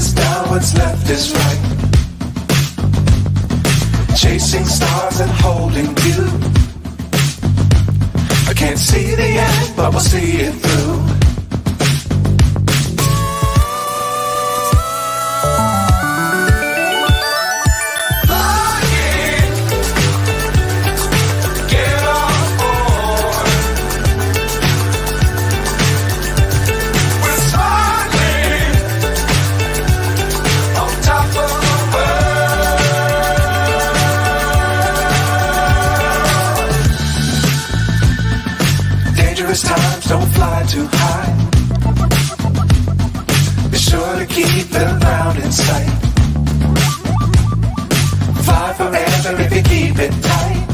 is down, what's left is right. Chasing stars and holding you. I can't see the end, but we'll see it through. Times don't fly too high. Be sure to keep the ground in sight. Fly forever if you keep it tight.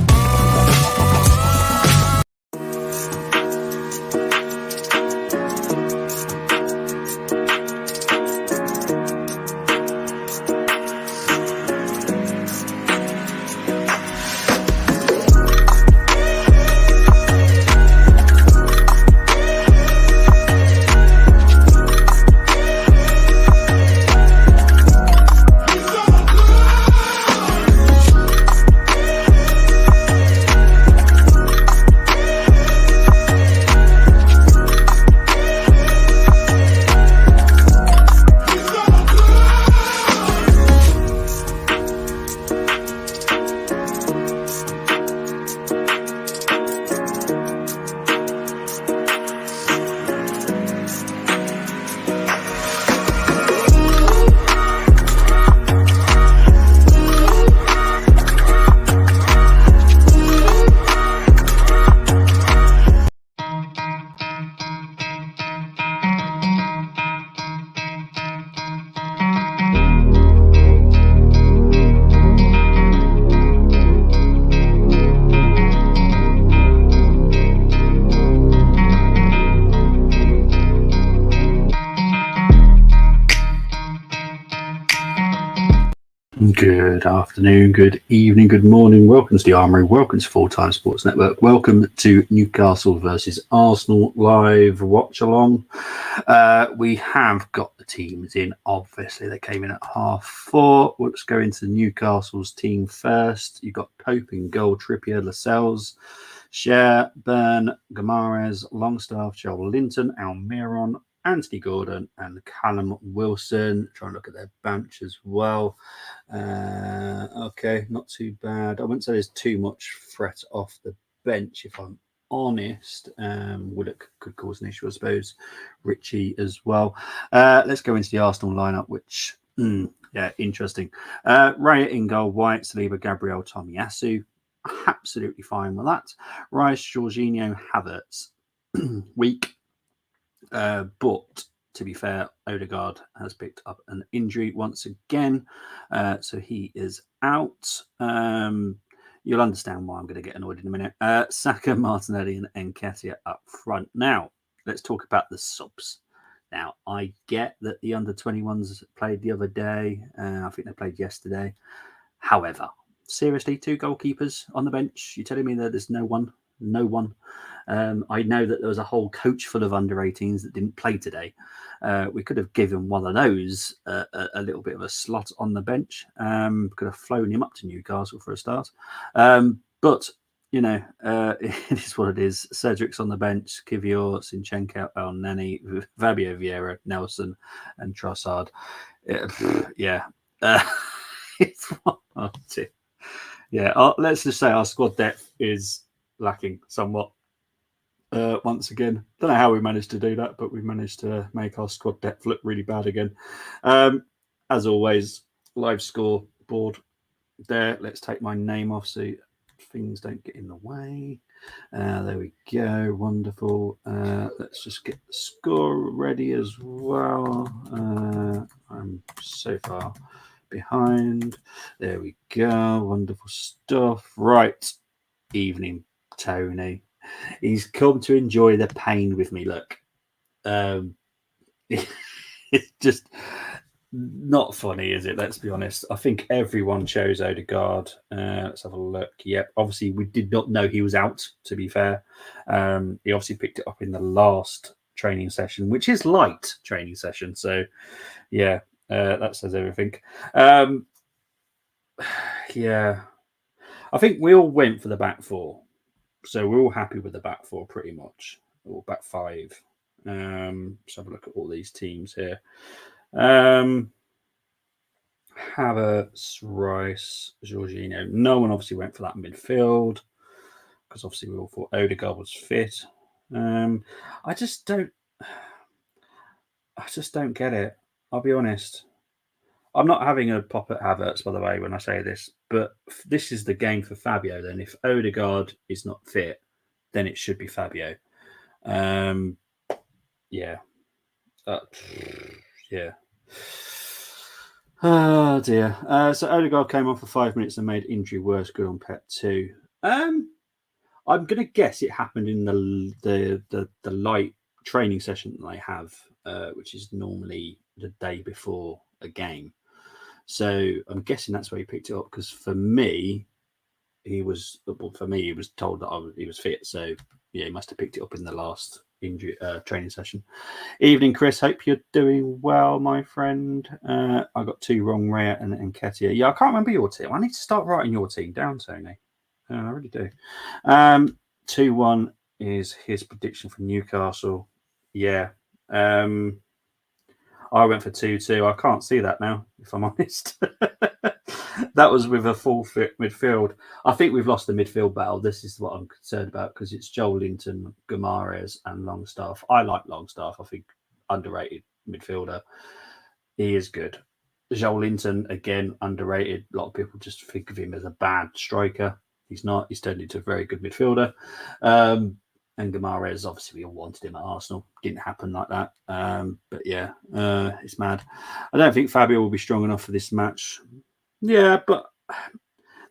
Good afternoon, good evening, good morning. Welcome to the Armoury. Welcome to Full Time Sports Network. Welcome to Newcastle versus Arsenal live watch-along. We have got the teams in. Obviously, they came in at 4:30. Let's go into Newcastle's team first. You've got Pope in goal, Trippier, Lascelles, Cher, Byrne, Guimaraes, Longstaff, Joel Linton, Almiron, Anthony Gordon and Callum Wilson. Try and look at their bench as well. Okay, not too bad. I wouldn't say there's too much threat off the bench, if I'm honest. Willock could cause an issue, I suppose. Richie as well. Let's go into the Arsenal lineup, which, interesting. Raya in goal, White, Saliba, Gabriel, Tomiyasu. Absolutely fine with that. Rice, Jorginho, Havertz. Weak. But to be fair, Odegaard has picked up an injury once again, so he is out. You'll understand why I'm going to get annoyed in a minute. Saka, Martinelli and Nketiah up front. Now, let's talk about the subs. Now, I get that the under-21s played the other day. I think they played yesterday. However, seriously, 2 goalkeepers on the bench? You're telling me that there's no one? No one. I know that there was a whole coach full of under-18s that didn't play today. We could have given one of those a little bit of a slot on the bench. Could have flown him up to Newcastle for a start. But, it is what it is. Cedric's on the bench. Kivior, Zinchenko, El Neni, Fabio Vieira, Nelson and Trossard. It's one, two. Yeah, let's just say our squad depth is lacking somewhat. Once again, don't know how we managed to do that, but we managed to make our squad depth look really bad again. As always, live score board there. Let's take my name off so things don't get in the way. There we go. Wonderful. Let's just get the score ready as well. I'm so far behind. There we go. Wonderful stuff. Right. Evening, Tony. He's come to enjoy the pain with me. Look, it's just not funny, is it? Let's be honest. I think everyone chose Odegaard. Let's have a look. Yep. Obviously, we did not know he was out, to be fair. He obviously picked it up in the last training session, which is light training session. So, yeah. That says everything. Yeah, I think we all went for the back four, so we're all happy with the back four pretty much, or back five. Let's have a look at all these teams here. Havertz, Rice, Jorginho. No one obviously went for that midfield because obviously we all thought Odegaard was fit. I just don't get it. I'll be honest. I'm not having a pop at Havertz, by the way, when I say this, but this is the game for Fabio. Then, if Odegaard is not fit, then it should be Fabio. Yeah, yeah. Oh dear. So Odegaard came on for 5 minutes and made injury worse. Good on Pep too. I'm gonna guess it happened in the light training session that they have, which is normally the day before a game. So I'm guessing that's where he picked it up. Because for me, he was told that he was fit. So yeah, he must have picked it up in the last injury training session. Evening, Chris. Hope you're doing well, my friend. I got two wrong, Rhea and Nketiah. Yeah, I can't remember your team. I need to start writing your team down, Tony. I really do. 2-1 is his prediction for Newcastle. Yeah. I went for 2-2. I can't see that now, if I'm honest. That was with a full fit midfield. I think we've lost the midfield battle. This is what I'm concerned about because it's Joel Linton, Guimaraes, and Longstaff. I like Longstaff. I think underrated midfielder. He is good. Joel Linton, again, underrated. A lot of people just think of him as a bad striker. He's not. He's turned into a very good midfielder. And Guimaraes, obviously, we all wanted him at Arsenal. Didn't happen like that. But yeah, it's mad. I don't think Fabio will be strong enough for this match. Yeah, but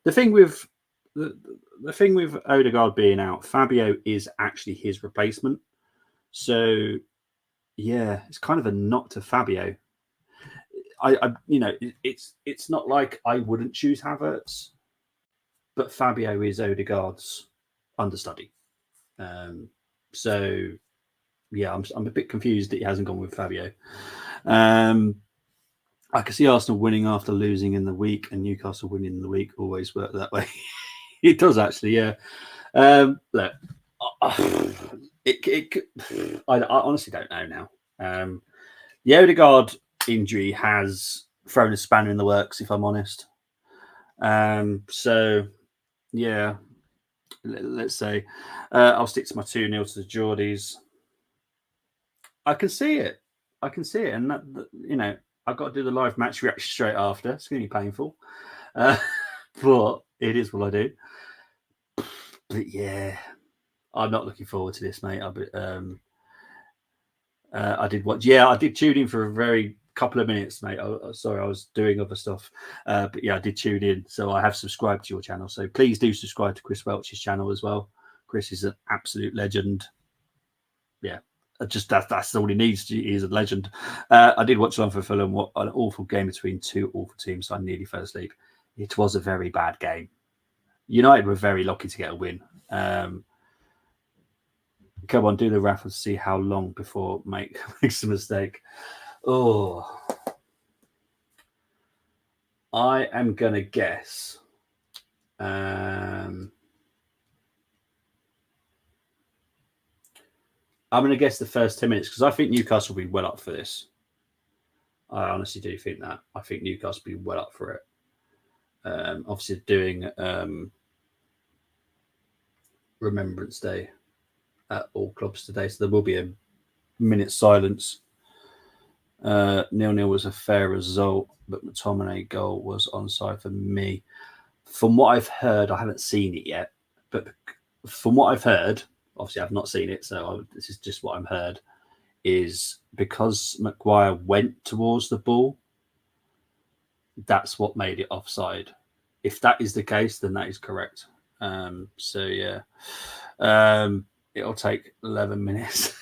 the thing with Odegaard being out, Fabio is actually his replacement. So yeah, it's kind of a knock to Fabio. It's not like I wouldn't choose Havertz, but Fabio is Odegaard's understudy. So yeah, I'm a bit confused that he hasn't gone with Fabio. I can see Arsenal winning after losing in the week, and Newcastle winning in the week always work that way. It does actually, yeah. Look, I honestly don't know now. The Odegaard injury has thrown a spanner in the works, if I'm honest. So yeah, let's say I'll stick to my 2-0 to the Geordies. I can see it, and that, I've got to do the live match reaction straight after. It's going to be painful, but it is what I do. But yeah, I'm not looking forward to this, mate. I did watch. Yeah, I did tune in for a very couple of minutes, mate. Sorry, I was doing other stuff, but yeah, I did tune in. So I have subscribed to your channel. So please do subscribe to Chris Welch's channel as well. Chris is an absolute legend. Yeah. Just that's all he needs. He's a legend. I did watch Watchalong for Fulham. What an awful game between two awful teams. So I nearly fell asleep. It was a very bad game. United were very lucky to get a win. Come on, do the raffle to see how long before makes a mistake. Oh, I am gonna guess. I'm going to guess the first 10 minutes because I think Newcastle will be well up for this. I honestly do think that. I think Newcastle will be well up for it. Obviously, doing Remembrance Day at all clubs today, so there will be a minute's silence. 0-0 was a fair result, but McTominay goal was onside for me. From what I've heard, I haven't seen it yet, but from what I've heard, obviously I've not seen it, so this is just what I've heard, is because Maguire went towards the ball, that's what made it offside. If that is the case, then that is correct. So yeah, it'll take 11 minutes.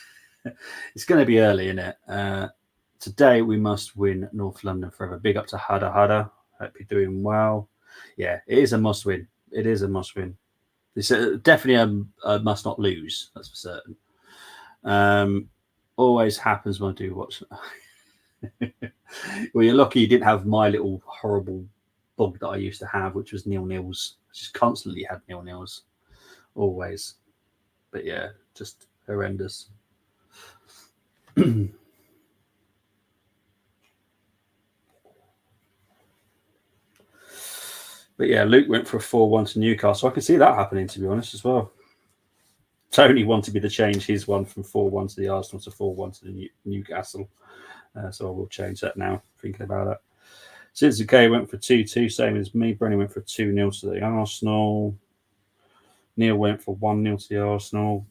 It's going to be early, isn't it? Today we must win North London forever. Big up to Hada Hada. Hope you're doing well. Yeah, it is a must win. It is a must win. It's definitely a must not lose. That's for certain. Always happens when I do watch. Well, you're lucky you didn't have my little horrible bug that I used to have, which was nil-nils. Just constantly had nil-nils, always. But yeah, just horrendous. But yeah, Luke went for a 4-1 to Newcastle. I can see that happening, to be honest, as well. Tony wanted me to change his one from 4-1 to the Arsenal to 4-1 to the Newcastle. So I will change that now, thinking about it. Since went for 2-2, same as me. Brennan went for 2-0 to the Arsenal. Neil went for 1-0 to the Arsenal.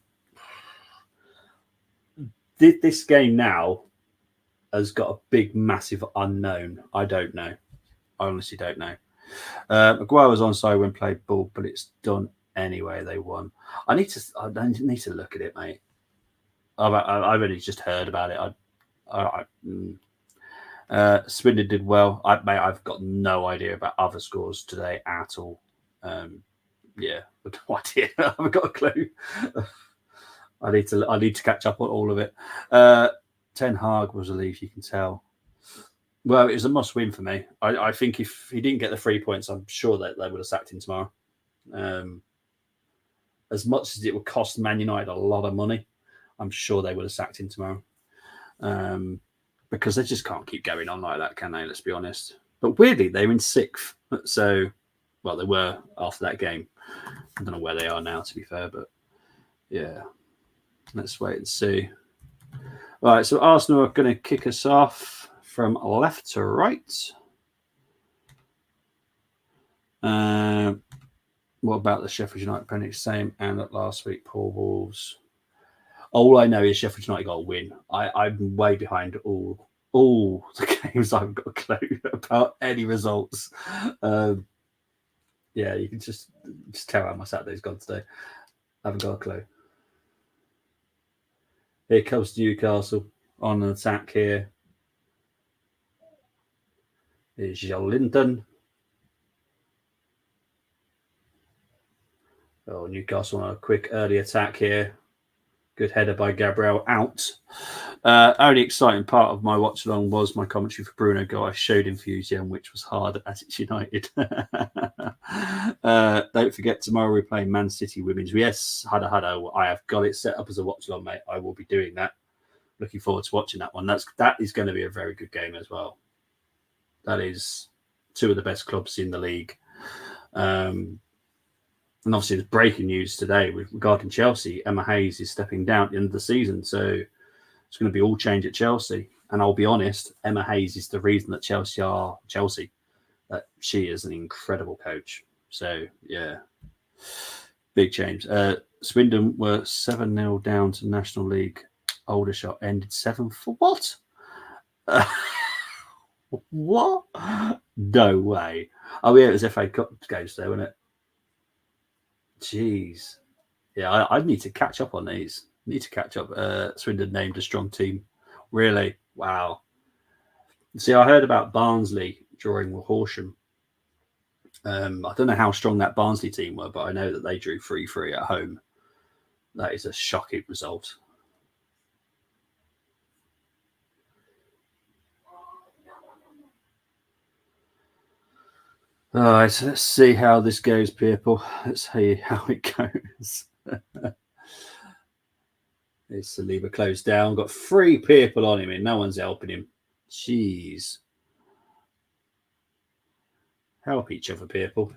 This game now has got a big, massive unknown. I don't know. I honestly don't know. Maguire was onside when played ball, but it's done anyway. They won. I need to look at it, mate. I've only just heard about it. Swindon did well. I've got no idea about other scores today at all. Yeah, no idea. I haven't got a clue. I need to catch up on all of it. Ten Hag was relieved, you can tell. Well, it was a must win for me. I think if he didn't get the 3 points, I'm sure that they would have sacked him tomorrow. As much as it would cost Man United a lot of money, I'm sure they would have sacked him tomorrow. Because they just can't keep going on like that, can they? Let's be honest. But weirdly, they're in 6th. So, well, they were after that game. I don't know where they are now, to be fair. But, yeah. Let's wait and see. All right, so Arsenal are going to kick us off from left to right. What about the Sheffield United penalty? Same and last week, poor Wolves. All I know is Sheffield United got a win. I'm way behind all the games. I haven't got a clue about any results. Yeah, you can just tell how my Saturday's gone today. I haven't got a clue. Here comes Newcastle on an attack here. Here's Linton. Oh, Newcastle on a quick early attack here. Good header by Gabriel out. Only exciting part of my watch along was my commentary for Bruno goal. I showed enthusiasm, which was hard as it's United. Don't forget, tomorrow we're playing Man City Women's. Yes, hada. I have got it set up as a watch along, mate. I will be doing that. Looking forward to watching that one. That is going to be a very good game as well. That is two of the best clubs in the league. And obviously, there's breaking news today regarding Chelsea. Emma Hayes is stepping down at the end of the season. So it's going to be all change at Chelsea. And I'll be honest, Emma Hayes is the reason that Chelsea are Chelsea. That she is an incredible coach. So, yeah, big change. Swindon were 7-0 down to National League. Aldershot ended 7 for what? What? No way. Oh, yeah, it was FA Cup games there, wasn't it? Jeez. Yeah, I need to catch up on these. Need to catch up. Swindon named a strong team. Really? Wow. See, I heard about Barnsley drawing with Horsham. I don't know how strong that Barnsley team were, but I know that they drew 3-3 at home. That is a shocking result. All right, so let's see how this goes, people. Let's see how it goes. It's Saliba closed down. Got 3 people on him, and no one's helping him. Jeez. Help each other, people.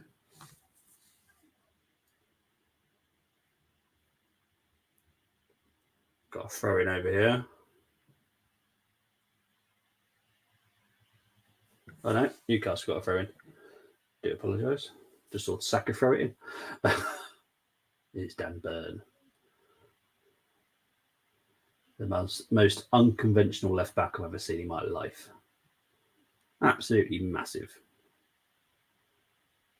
Got a throw in over here. Oh no, Newcastle got a throw in. Do apologise. Just saw Saka throw it in. It's Dan Burn. The most unconventional left back I've ever seen in my life. Absolutely massive.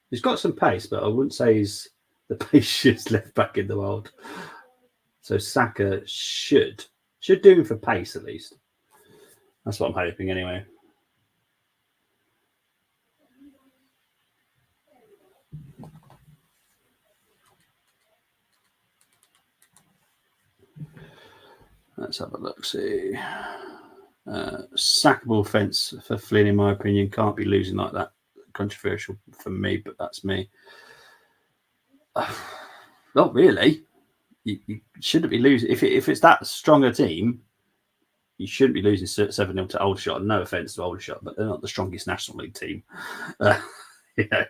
He's got some pace, but I wouldn't say he's the paciest left back in the world. So Saka should do him for pace at least. That's what I'm hoping anyway. Let's have a look. See. Sackable offence for Flynn, in my opinion. Can't be losing like that. Controversial for me, but that's me. Not really. You shouldn't be losing. If it's that strong a team, you shouldn't be losing 7-0 to Aldershot. No offence to Aldershot, but they're not the strongest National League team. Yeah.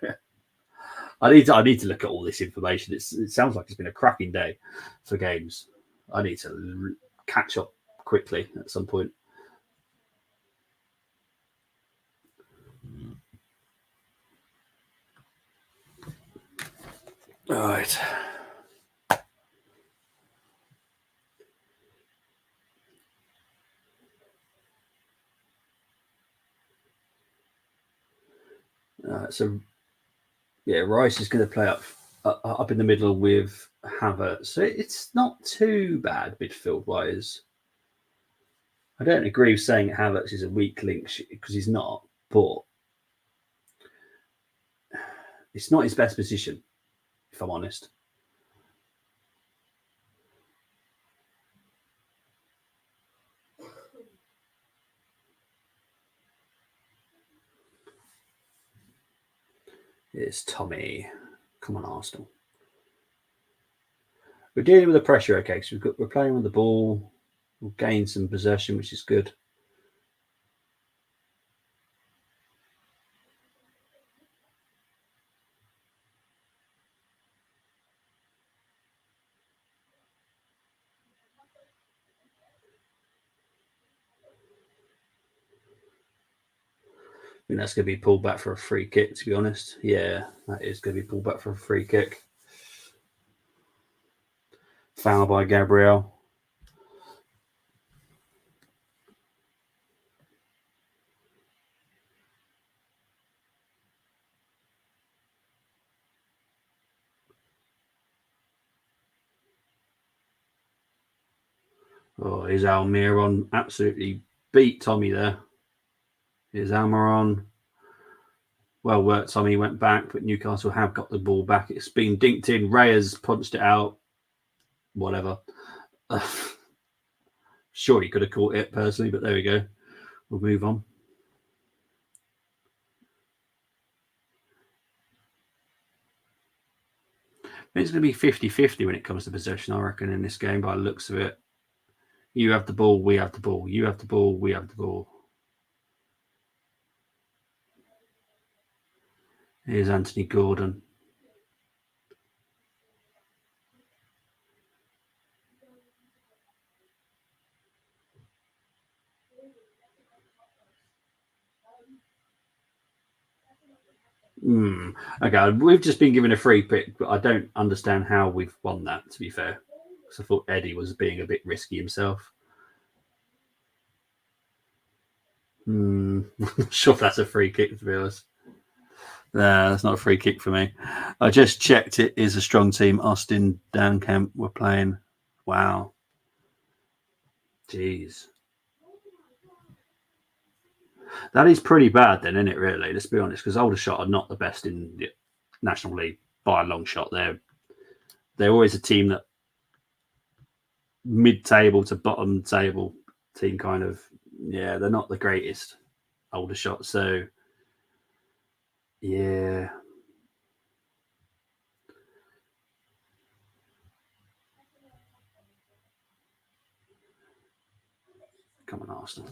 I need to look at all this information. It sounds like it's been a cracking day for games. I need to catch up quickly at some point. All right. So, yeah, Rice is going to play up in the middle with Havertz. So it's not too bad midfield wise. I don't agree with saying Havertz is a weak link because he's not, but it's not his best position, if I'm honest. It's Tommy. Come on, Arsenal. We're dealing with the pressure, okay? So we're playing with the ball. We'll gain some possession, which is good. I think that's going to be pulled back for a free kick, to be honest. Yeah, that is going to be pulled back for a free kick. Foul by Gabriel. Oh, here's Almiron. Absolutely beat Tommy there. Here's Almiron. Well worked, Tommy. Went back, but Newcastle have got the ball back. It's been dinked in. Reyes punched it out. Whatever. Sure, he could have caught it personally, but there we go. We'll move on. It's going to be 50-50 when it comes to possession, I reckon, in this game, by the looks of it. You have the ball, we have the ball. You have the ball, we have the ball. Here's Anthony Gordon. Okay, we've just been given a free pick, but I don't understand how we've won that, to be fair. Because I thought Eddie was being a bit risky himself. I'm not sure if that's a free kick, to be honest. That's not a free kick for me. I just checked. It is a strong team. Austin Downkamp were playing. Wow. Jeez. That is pretty bad then, isn't it, really? Let's be honest, because Aldershot are not the best in the National League by a long shot. They're always a team that mid-table to bottom table team kind of. Yeah, they're not the greatest Aldershot. So, yeah. Come on, Arsenal.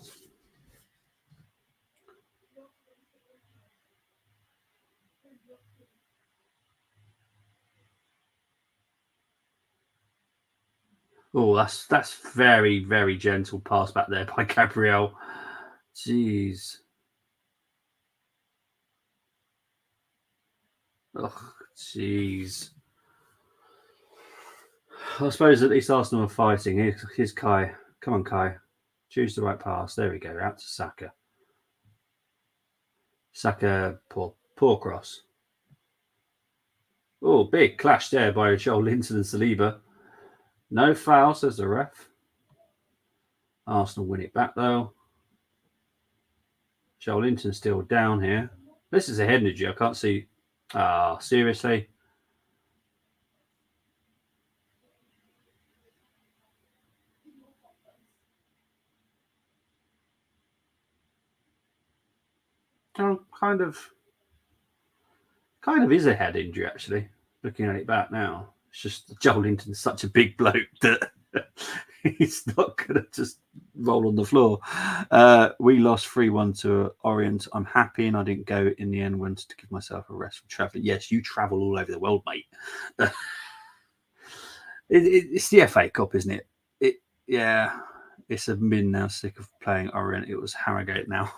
Oh, that's very, very gentle pass back there by Gabriel. Jeez. Oh, jeez. I suppose at least Arsenal are fighting. Here's Kai. Come on, Kai. Choose the right pass. There we go. Out to Saka. Saka, poor cross. Oh, big clash there by Joel Linton and Saliba. No foul, says the ref. Arsenal win it back, though. Joel Linton's still down here. This is a head injury. I can't see. Seriously? Oh, kind of is a head injury actually. Looking at it back now, it's just Joelinton's such a big bloke that he's not going to just roll on the floor. We lost 3-1 to Orient. I'm happy, and I didn't go in the end. Wanted to give myself a rest from travelling. Yes, you travel all over the world, mate. It's the FA Cup, isn't it? Yeah, it's a min now. Sick of playing Orient. It was Harrogate now.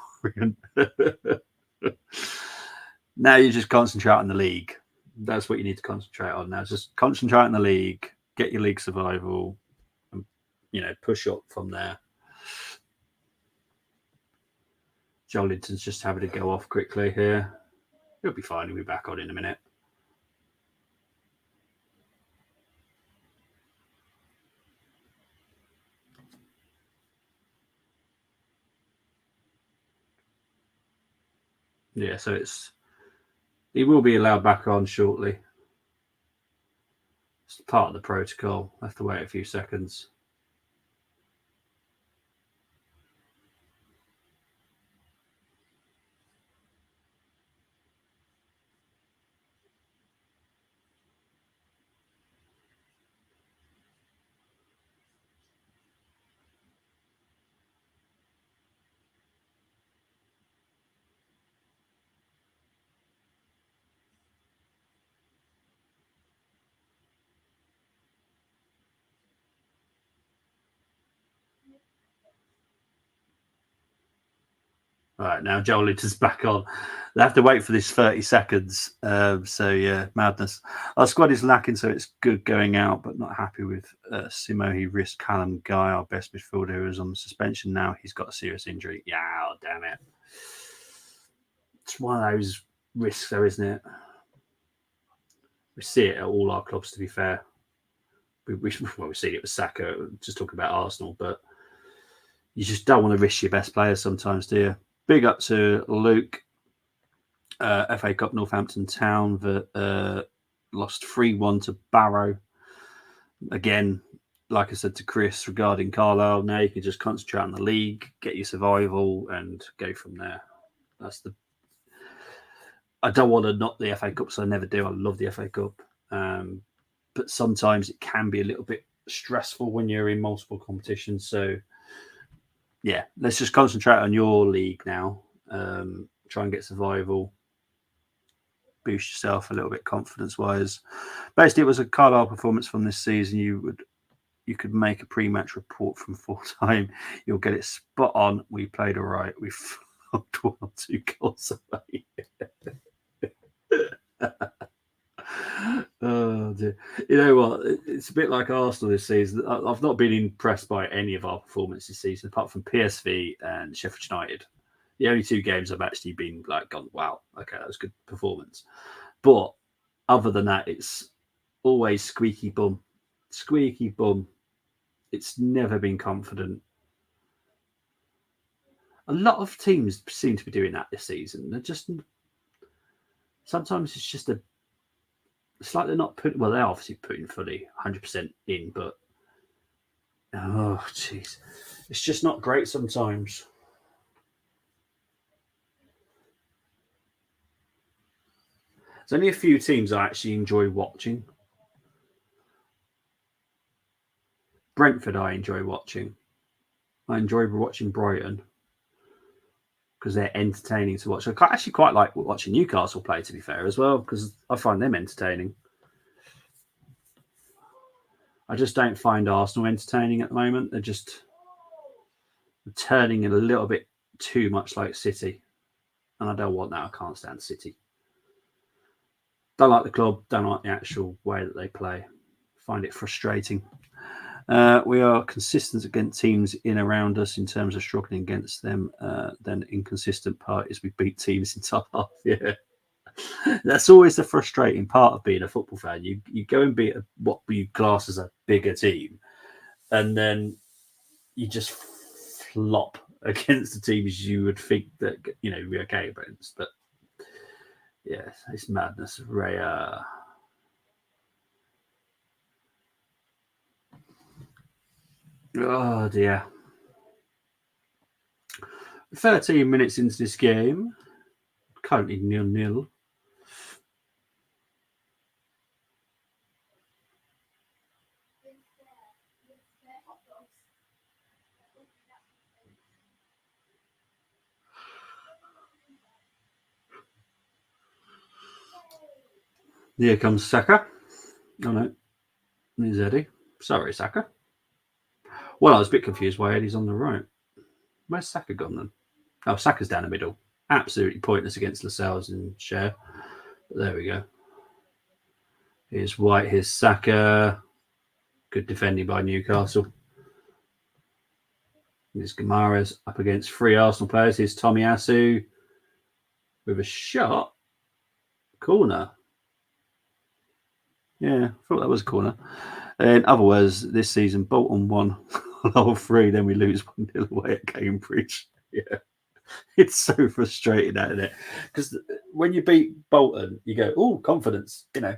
Now you just concentrate on the league. That's what you need to concentrate on now. Just concentrate on the league, get your league survival, and push up from there. Jolinton's just having to go off quickly here. He'll be fine. He'll be back on in a minute. Yeah, so he will be allowed back on shortly. It's part of the protocol. I have to wait a few seconds. All right, now Jolinton's back on. They have to wait for this 30 seconds. So, yeah, madness. Our squad is lacking, so it's good going out, but not happy with Simo. He risked Callum Guy, our best midfielder, who is on suspension now. He's got a serious injury. Yeah, oh, damn it. It's one of those risks, though, isn't it? We see it at all our clubs, to be fair. We see it with Saka, just talking about Arsenal, but you just don't want to risk your best players sometimes, do you? Big up to Luke. FA Cup Northampton Town that lost 3-1 to Barrow. Again, like I said to Chris regarding Carlisle, now you can just concentrate on the league, get your survival, and go from there. I don't want to knock the FA Cup, so I never do. I love the FA Cup. But sometimes it can be a little bit stressful when you're in multiple competitions. So, yeah, let's just concentrate on your league now. Try and get survival. Boost yourself a little bit confidence-wise. Basically, it was a Carlisle performance from this season. You could make a pre-match report from full time. You'll get it spot on. We played all right. We fucked 1 or 2 goals away. Oh dear. You know what? It's a bit like Arsenal this season. I've not been impressed by any of our performances this season, apart from PSV and Sheffield United. The only 2 games I've actually been gone, wow, okay, that was a good performance. But other than that, it's always squeaky bum. Squeaky bum. It's never been confident. A lot of teams seem to be doing that this season. They're just sometimes it's just it's like they're not putting. Well, they're obviously putting fully 100% in, but oh, jeez, it's just not great sometimes. There's only a few teams I actually enjoy watching. Brentford, I enjoy watching. I enjoy watching Brighton because they're entertaining to watch. I actually quite like watching Newcastle play, to be fair, as well, because I find them entertaining. I just don't find Arsenal entertaining at the moment. They're just turning a little bit too much like City. And I don't want that. I can't stand City. Don't like the club. Don't like the actual way that they play. Find it frustrating. We are consistent against teams in around us in terms of struggling against them. Then inconsistent part is we beat teams in top half. Yeah, that's always the frustrating part of being a football fan. You go and beat what you class as a bigger team, and then you just flop against the teams you would think that we're okay against. But yeah, it's madness. Raya. Oh dear. 13 minutes into this game. currently 0-0. Here comes Saka. Oh no, there's Eddie. Sorry, Saka. Well, I was a bit confused why Eddie's on the right. Where's Saka gone then? Oh, Saka's down the middle. Absolutely pointless against Lascelles and Cher. But there we go. Here's White, here's Saka. Good defending by Newcastle. Here's Guimaraes up against 3 Arsenal players. Here's Tomiyasu with a shot. Corner. Yeah, I thought that was a corner. In other words, this season, Bolton won all 3, then we lose 1-0 away at Cambridge. Yeah. It's so frustrating, isn't it? Because when you beat Bolton, you go, oh, confidence, you know.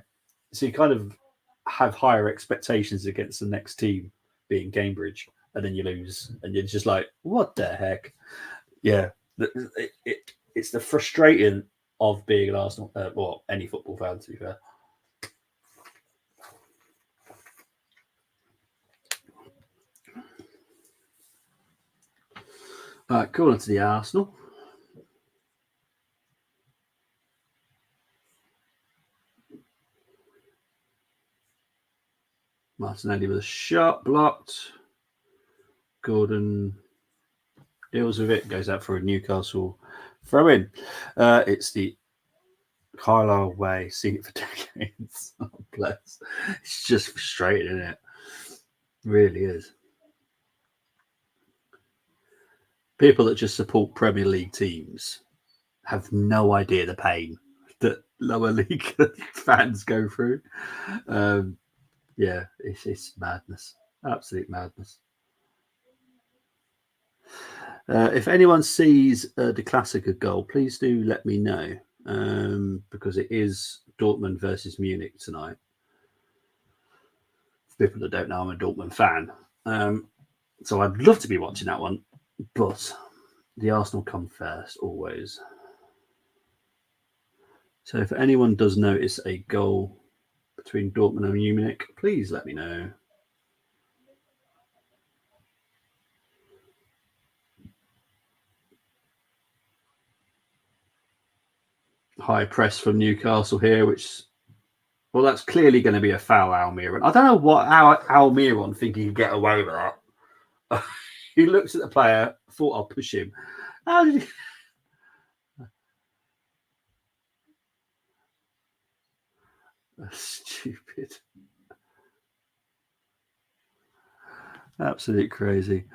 So you kind of have higher expectations against the next team being Cambridge, and then you lose, and you're just like, what the heck? Yeah. It's the frustrating of being an Arsenal, or any football fan, to be fair. All right, going on to the Arsenal. Martinelli with a shot, blocked. Gordon deals with it, goes out for a Newcastle throw in. It's the Carlisle way, seen it for decades. Oh, bless. It's just frustrating, isn't it? Really is. People that just support Premier League teams have no idea the pain that lower league fans go through. Yeah, it's madness. Absolute madness. If anyone sees the Klassiker goal, please do let me know, because it is Dortmund versus Munich tonight. For people that don't know, I'm a Dortmund fan. So I'd love to be watching that one, but the Arsenal come first, always. So if anyone does notice a goal between Dortmund and Munich, please let me know. High press from Newcastle here, which, well, that's clearly going to be a foul, Almiron. I don't know what Almiron think he could get away with that. He looks at the player, thought I'll push him. How did he? That's stupid. Absolute crazy.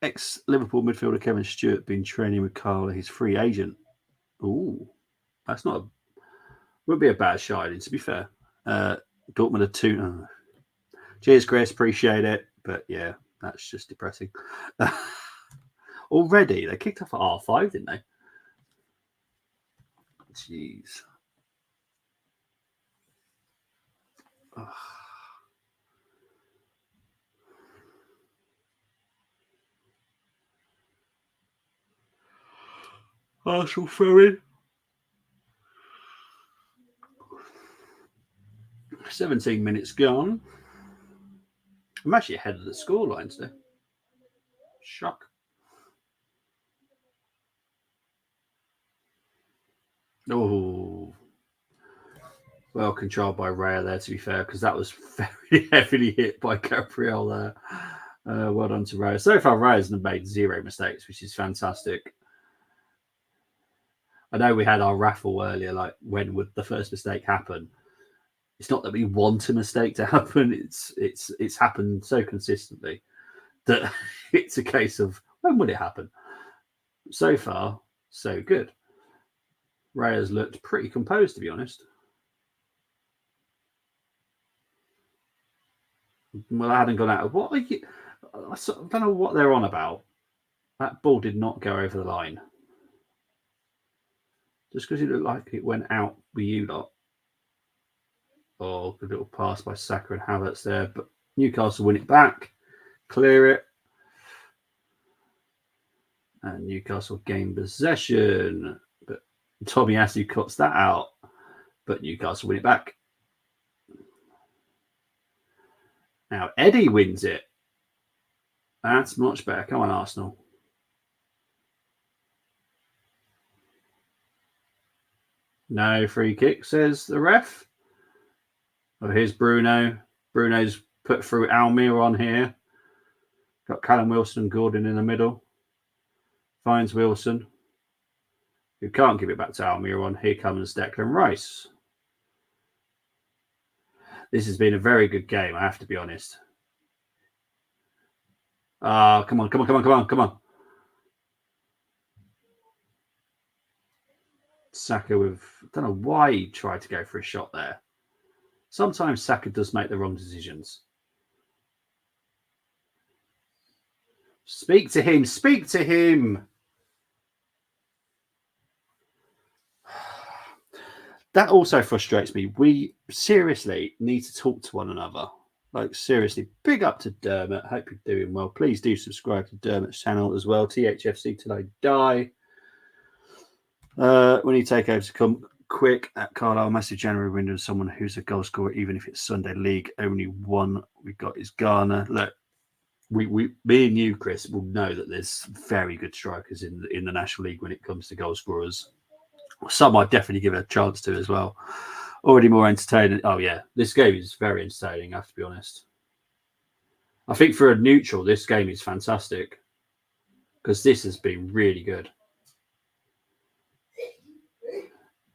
Ex-Liverpool midfielder Kevin Stewart been training with Carla, his free agent. Ooh, that's not would be a bad shine, to be fair. Dortmund are 2. Cheers, Chris. Appreciate it. But yeah, that's just depressing. Already, they kicked off at R5, didn't they? Jeez. Oh. Arsenal throwing. 17 minutes gone. I'm actually ahead of the scoreline today. Shock. Oh, well controlled by Raya there, to be fair, because that was very heavily hit by Gabriel there. Well done to Raya. So far, Raya's made 0 mistakes, which is fantastic. I know we had our raffle earlier, like when would the first mistake happen? It's not that we want a mistake to happen. It's happened so consistently that it's a case of when would it happen? So far, so good. Raya's looked pretty composed, to be honest. Well, I hadn't gone out of what are you? I don't know what they're on about. That ball did not go over the line. Just because it looked like it went out with you lot. Oh, a little pass by Saka and Havertz there. But Newcastle win it back. Clear it. And Newcastle gain possession. But Tomiyasu cuts that out. But Newcastle win it back. Now Eddie wins it. That's much better. Come on, Arsenal. No free kick, says the ref. Oh, here's Bruno. Bruno's put through Almiron here. Got Callum Wilson and Gordon in the middle. Finds Wilson, who can't give it back to Almiron. Here comes Declan Rice. This has been a very good game, I have to be honest. Come on. Saka with, I don't know why he tried to go for a shot there. Sometimes Saka does make the wrong decisions. Speak to him. That also frustrates me. We seriously need to talk to one another. Like, seriously, big up to Dermot. Hope you're doing well. Please do subscribe to Dermot's channel as well. THFC Till I Die. When you take over to come quick at Carlisle, massive January window, someone who's a goal scorer, even if it's Sunday league. Only one we got is Garner. Look, me and you, Chris, will know that there's very good strikers in the National League when it comes to goal scorers. Some I'd definitely give it a chance to as well. Already more entertaining. Oh yeah, this game is very entertaining, I have to be honest. I think for a neutral, this game is fantastic because this has been really good.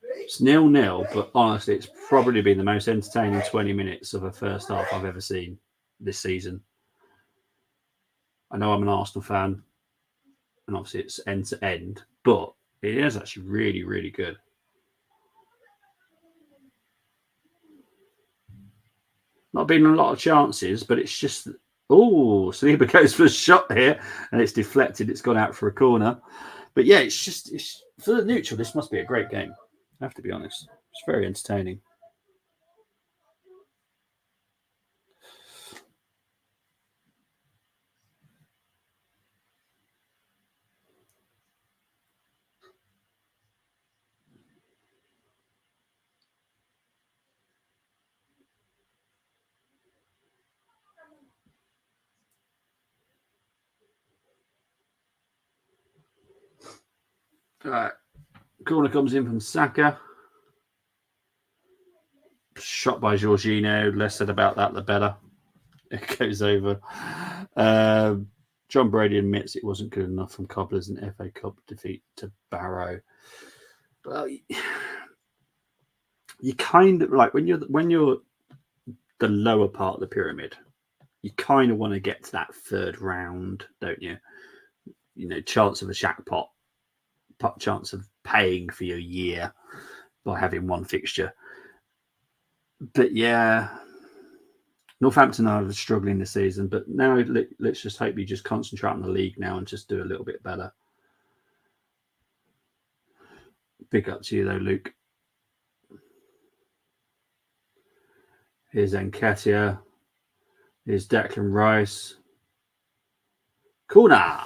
It's 0-0, but honestly, it's probably been the most entertaining 20 minutes of a first half I've ever seen this season. I know I'm an Arsenal fan, and obviously it's end to end, but it is actually really, really good. Not been a lot of chances, but it's just, Saliba goes for a shot here, and it's deflected. It's gone out for a corner. But yeah, it's for the neutral, this must be a great game. I have to be honest. It's very entertaining. All right. Corner comes in from Saka. Shot by Jorginho. Less said about that, the better. It goes over. John Brady admits it wasn't good enough from Cobblers in FA Cup defeat to Barrow. Well, you kind of like when you're the lower part of the pyramid, you kind of want to get to that third round, don't you? You know, chance of a jackpot, chance of paying for your year by having one fixture. But yeah, Northampton are struggling this season, but now let's just hope you just concentrate on the league now and just do a little bit better. Big up to you though, Luke. Here's Nketiah. Here's Declan Rice. Corner.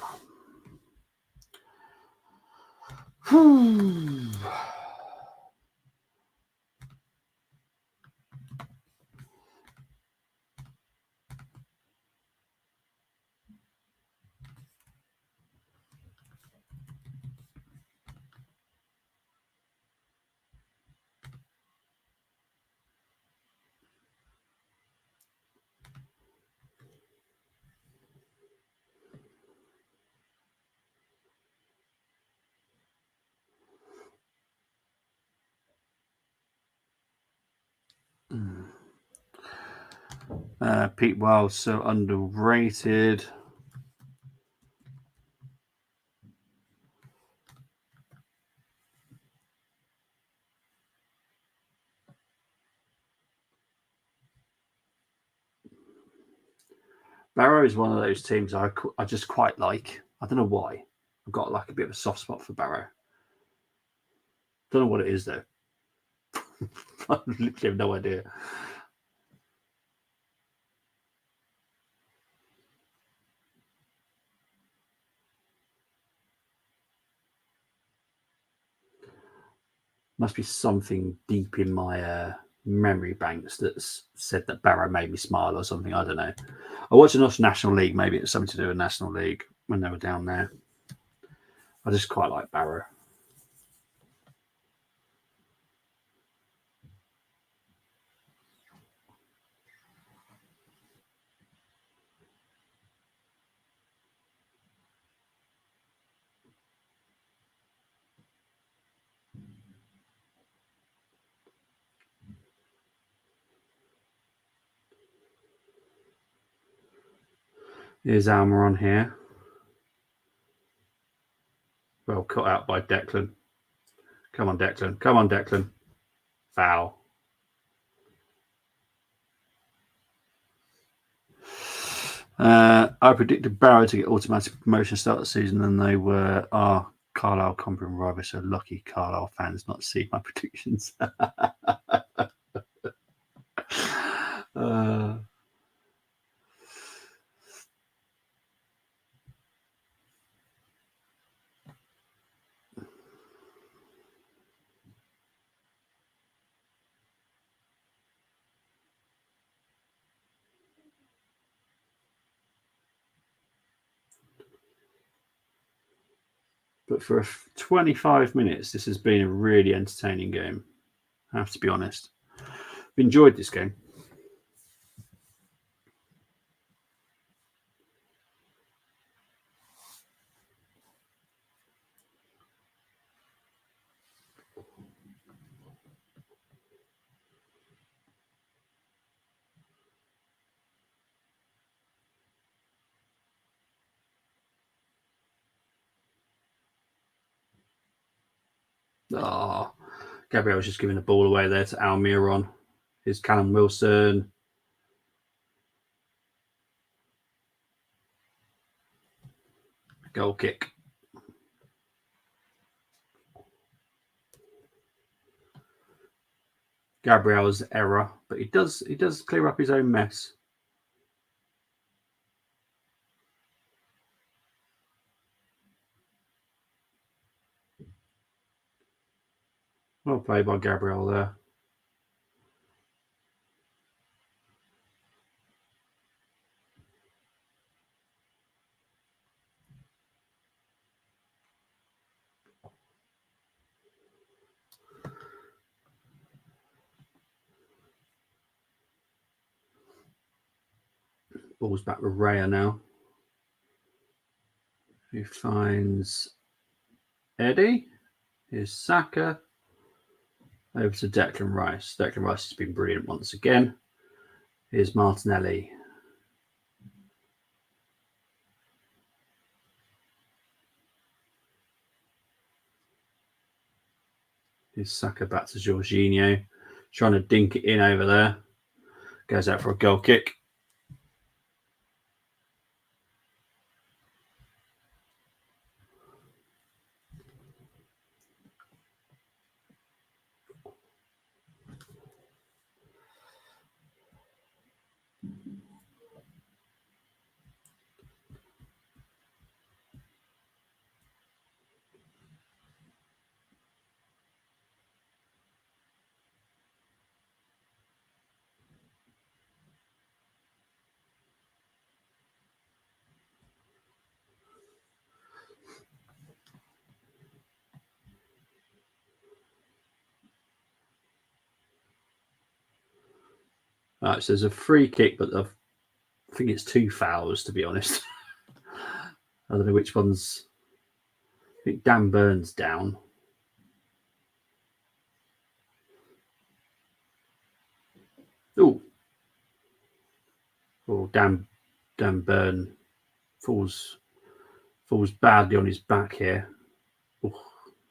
Pete Wild so underrated. Barrow is one of those teams I just quite like. I don't know why. I've got like a bit of a soft spot for Barrow. Don't know what it is though. I literally have no idea. Must be something deep in my memory banks that's said that Barrow made me smile or something. I don't know. I watched the National League. Maybe it's something to do with National League when they were down there. I just quite like Barrow. Here's Almer on here. Well cut out by Declan. Come on, Declan. Come on, Declan. Foul. I predicted Barrow to get automatic promotion start of the season, and they were Carlisle Compton rival. So lucky Carlisle fans not to see my predictions. But for 25 minutes, this has been a really entertaining game. I have to be honest. I've enjoyed this game. Gabriel's just giving the ball away there to Almiron. Here's Callum Wilson. Goal kick. Gabriel's error, but he does clear up his own mess. Well played by Gabriel there. Ball's back with Raya now. He finds Eddie. Here's Saka. Over to Declan Rice. Declan Rice has been brilliant once again. Here's Martinelli. Here's Saka back to Jorginho. Trying to dink it in over there. Goes out for a goal kick. Right, so there's a free kick, but I think it's 2 fouls, to be honest. I don't know which one's. I think Dan Burns down. Oh, Dan Burn falls badly on his back here. Oh,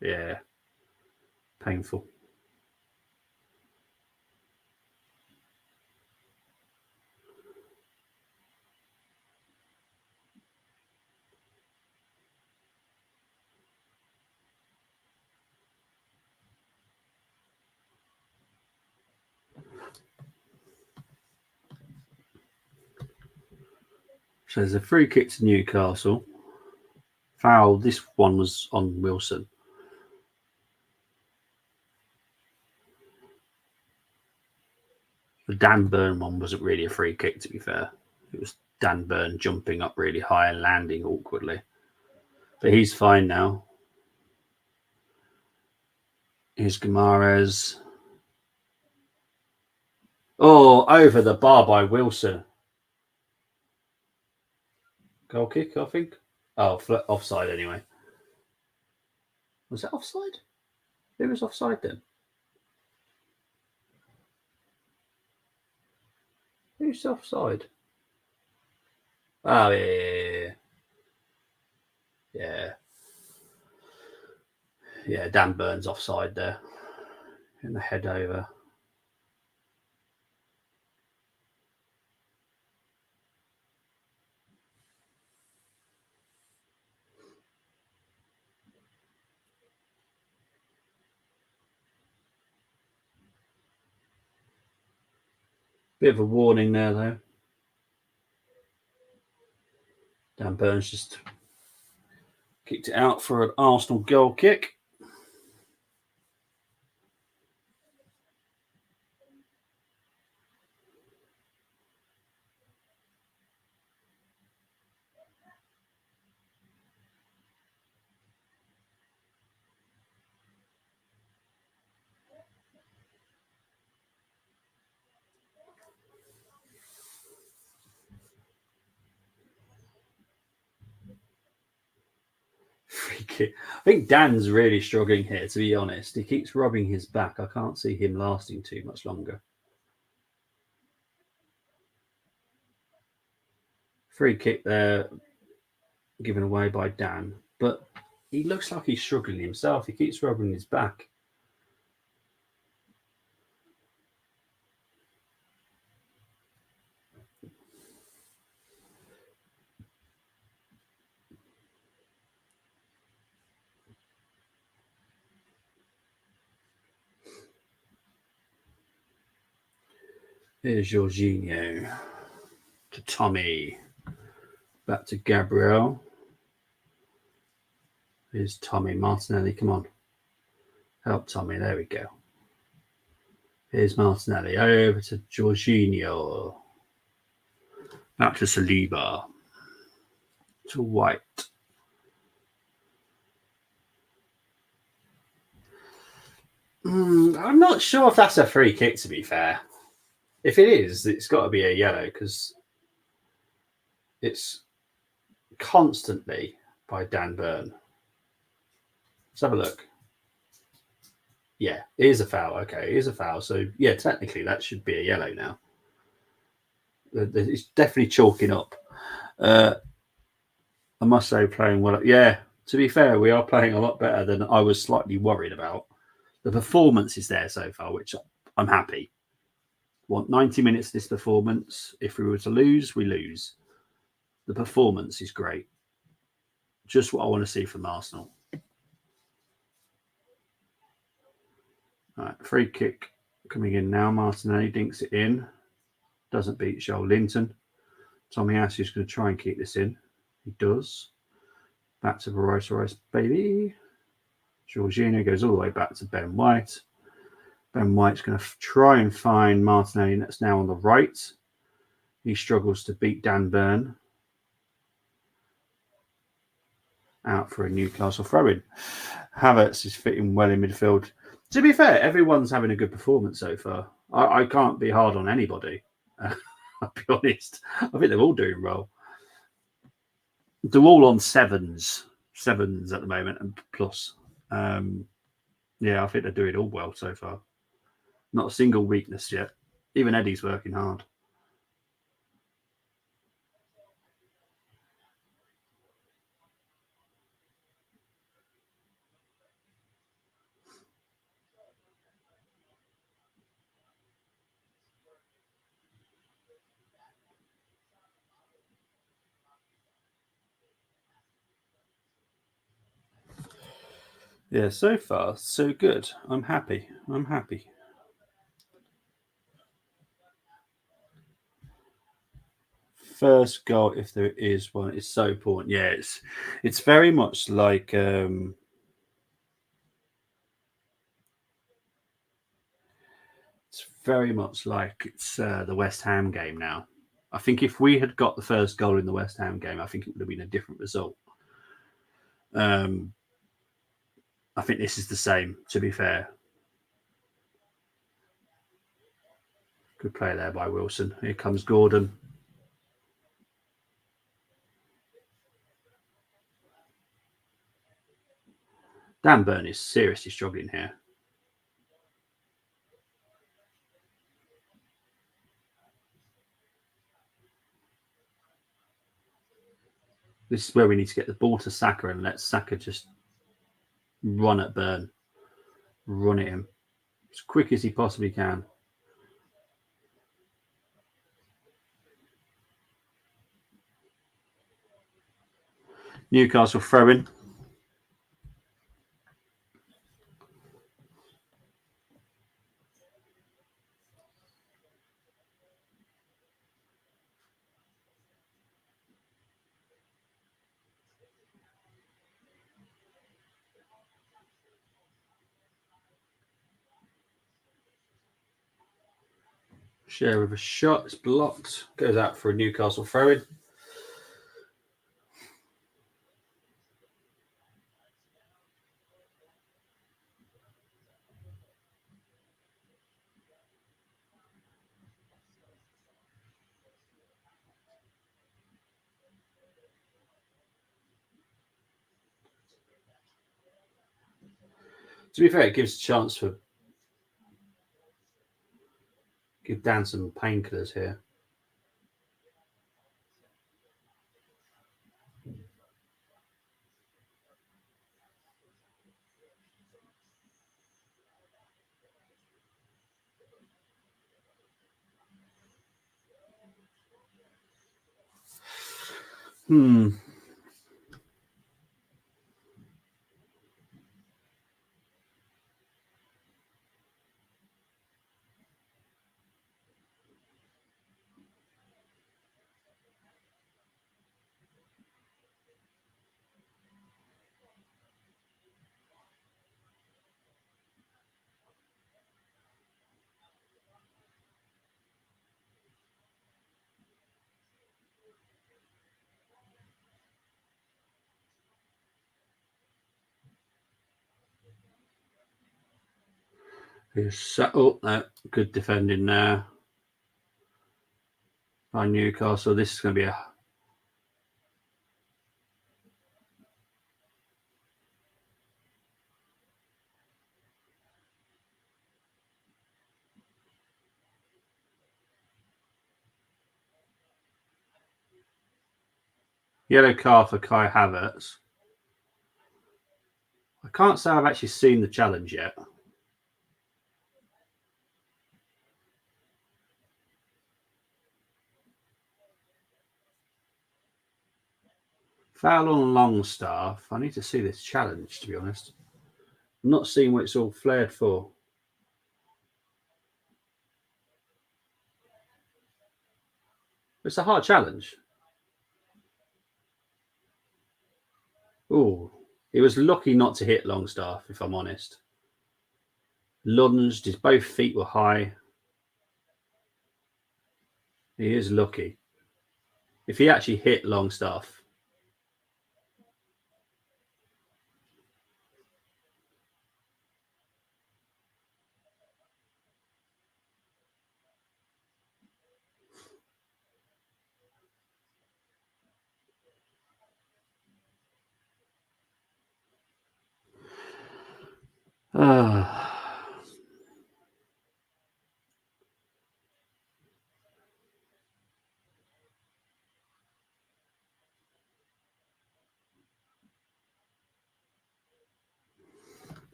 yeah, painful. So there's a free kick to Newcastle. Foul. This one was on Wilson. The Dan Burn one wasn't really a free kick, to be fair. It was Dan Burn jumping up really high and landing awkwardly. But he's fine now. Here's Guimaraes. Oh, over the bar by Wilson. Goal kick, I think. Oh, offside anyway. Was that offside? Who was offside then? Who's offside? Oh, yeah. Dan Burns offside there. In the head over. Bit of a warning there, though. Dan Burns just kicked it out for an Arsenal goal kick. Free kick. I think Dan's really struggling here, to be honest. He keeps rubbing his back. I can't see him lasting too much longer. Free kick there, given away by Dan. But he looks like he's struggling himself. He keeps rubbing his back. Here's Jorginho to Tommy. Back to Gabriel. Here's Tommy. Martinelli, come on. Help Tommy. There we go. Here's Martinelli. Over to Jorginho. Back to Saliba. To White. I'm not sure if that's a free kick, to be fair. If it is, it's got to be a yellow because it's constantly by Dan Burn. Let's have a look. Yeah, it is a foul. Okay, it is a foul. So, yeah, technically that should be a yellow now. It's definitely chalking up. I must say, playing well. Yeah, to be fair, we are playing a lot better than I was slightly worried about. The performance is there so far, which I'm happy. Want 90 minutes of this performance. If we were to lose, we lose. The performance is great. Just what I want to see from Arsenal. All right, free kick coming in now. Martinelli dinks it in. Doesn't beat Joel Linton. Tommy Asu is going to try and keep this in. He does. Back to Rice, baby. Jorginho goes all the way back to Ben White. Ben White's going to try and find Martinelli, that's now on the right. He struggles to beat Dan Burn. Out for a Newcastle throw-in. Havertz is fitting well in midfield. To be fair, everyone's having a good performance so far. I can't be hard on anybody. I'll be honest. I think they're all doing well. They're all on sevens at the moment and plus. Yeah, I think they're doing all well so far. Not a single weakness yet. Even Eddie's working hard. Yeah, so far, so good. I'm happy. First goal, if there is one, is so important. Yeah, it's very much like it's very much like it's the West Ham game now. I think if we had got the first goal in the West Ham game, I think it would have been a different result. I think this is the same, to be fair. Good play there by Wilson. Here comes Gordon. Dan Burn is seriously struggling here. This is where we need to get the ball to Saka and let Saka just run at Burn. Run at him as quick as he possibly can. Newcastle throw-in. Share of a shot. It's blocked. Goes out for a Newcastle throw-in. To be fair, it gives a chance for give Dan some painkillers here. Oh, no, good defending there by Newcastle. This is going to be a yellow card for Kai Havertz. I can't say I've actually seen the challenge yet. Foul on Longstaff. I need to see this challenge, to be honest. I'm not seeing what it's all flared for. It's a hard challenge. Oh, he was lucky not to hit Longstaff, if I'm honest. Lunged, his both feet were high. He is lucky. If he actually hit Longstaff,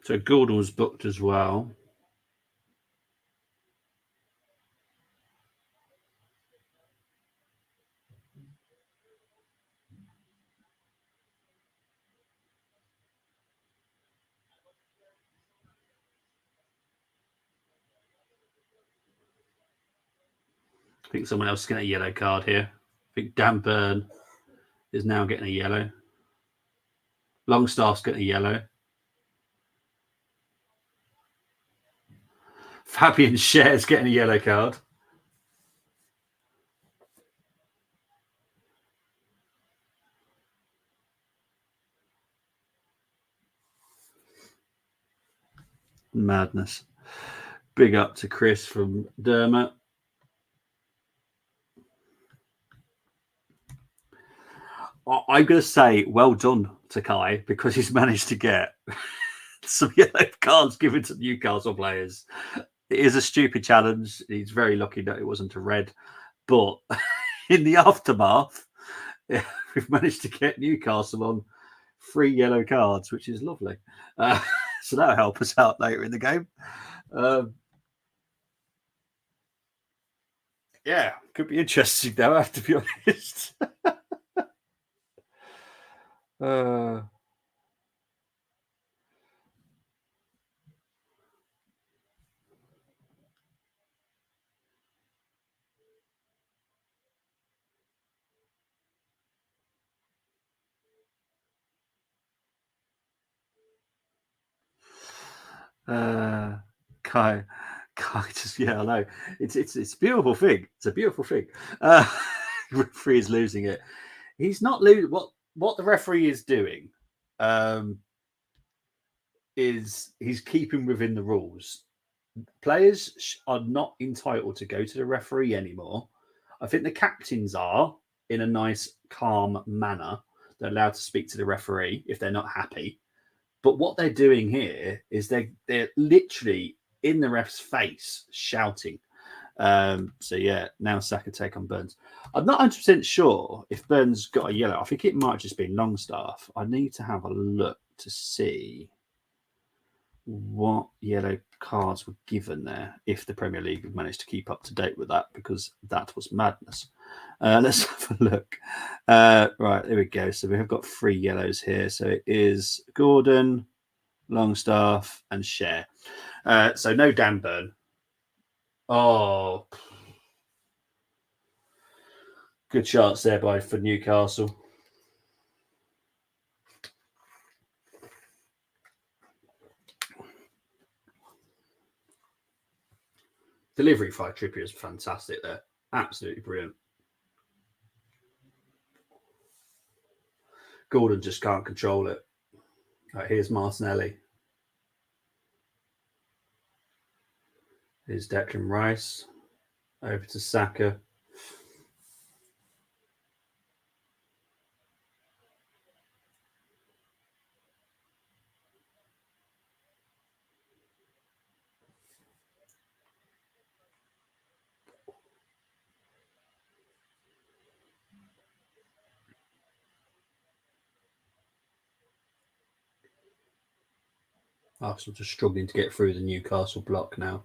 so Gordon was booked as well. I think someone else is getting a yellow card here. I think Dan Burn is now getting a yellow. Longstaff's getting a yellow. Fabian Scher's getting a yellow card. Madness. Big up to Chris from Dermot. I'm going to say well done to Kai because he's managed to get some yellow cards given to Newcastle players. It is a stupid challenge. He's very lucky that it wasn't a red. But in the aftermath, we've managed to get Newcastle on 3 yellow cards, which is lovely. So that'll help us out later in the game. Yeah, could be interesting though, I have to be honest. Kai just, yeah, I know. It's a beautiful thing. It's a beautiful thing. Referee is losing it. He's not losing. What the referee is doing is he's keeping within the rules. Players are not entitled to go to the referee anymore. I think the captains are in a nice, calm manner. They're allowed to speak to the referee if they're not happy. But what they're doing here is they're literally in the ref's face shouting. So yeah, now Saka take on Burns. I'm not 100% sure if Burns got a yellow. I think it might just be Longstaff. I need to have a look to see what yellow cards were given there if the Premier League have managed to keep up to date with that, because that was madness. Let's have a look. Right, there we go. So we have got 3 yellows here. So it is Gordon, Longstaff, and Scher. So no Dan Burn. Oh, good chance there for Newcastle. Delivery by Trippier is fantastic there. Absolutely brilliant. Gordon just can't control it. Right, here's Martinelli. Here's Declan Rice. Over to Saka. Arsenal just struggling to get through the Newcastle block now.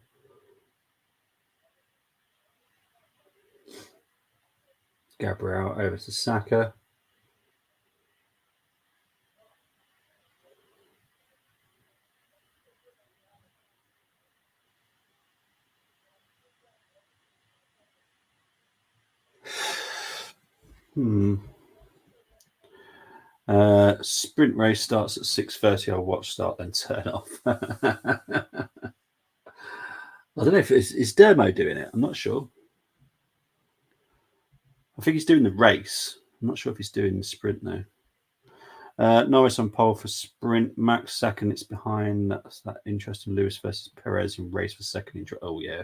Gabriel over to Saka. Sprint race starts at 6:30. I'll watch start, then turn off. I don't know if is Dermo doing it. I'm not sure. I think he's doing the race. I'm not sure if he's doing the sprint though. Norris on pole for sprint. Max second. It's behind. That's that interesting. Lewis versus Perez in race for second. Oh yeah.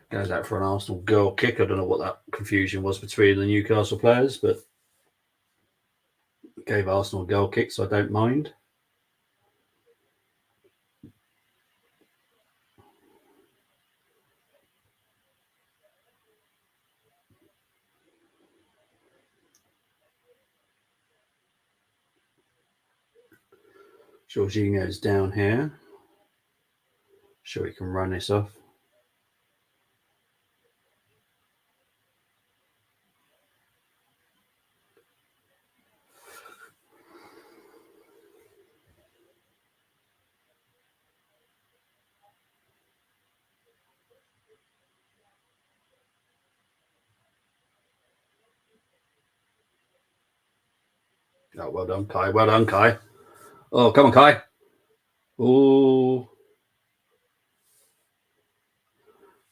Goes out for an Arsenal goal kick. I don't know what that confusion was between the Newcastle players, but gave Arsenal a goal kick, so I don't mind. Jorginho's down here. Sure, he can run this off. Oh, well done, Kai. Well done, Kai. Oh, come on, Kai. Oh,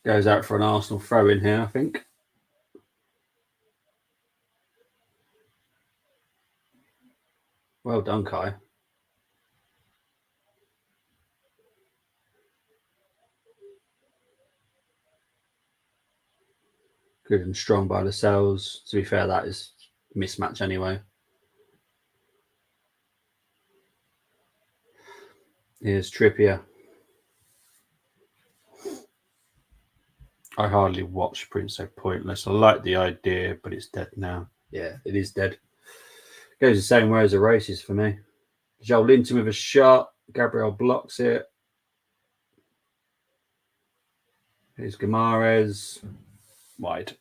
goes out for an Arsenal throw in here, I think. Well done, Kai. Good and strong by the cells. To be fair, that is mismatch anyway. Here's Trippier. I hardly watch Prince, so pointless. I like the idea, but it's dead now. Yeah, it is dead. Goes the same way as the races for me. Joe Linton with a shot. Gabriel blocks it. Here's Guimaraes. Wide.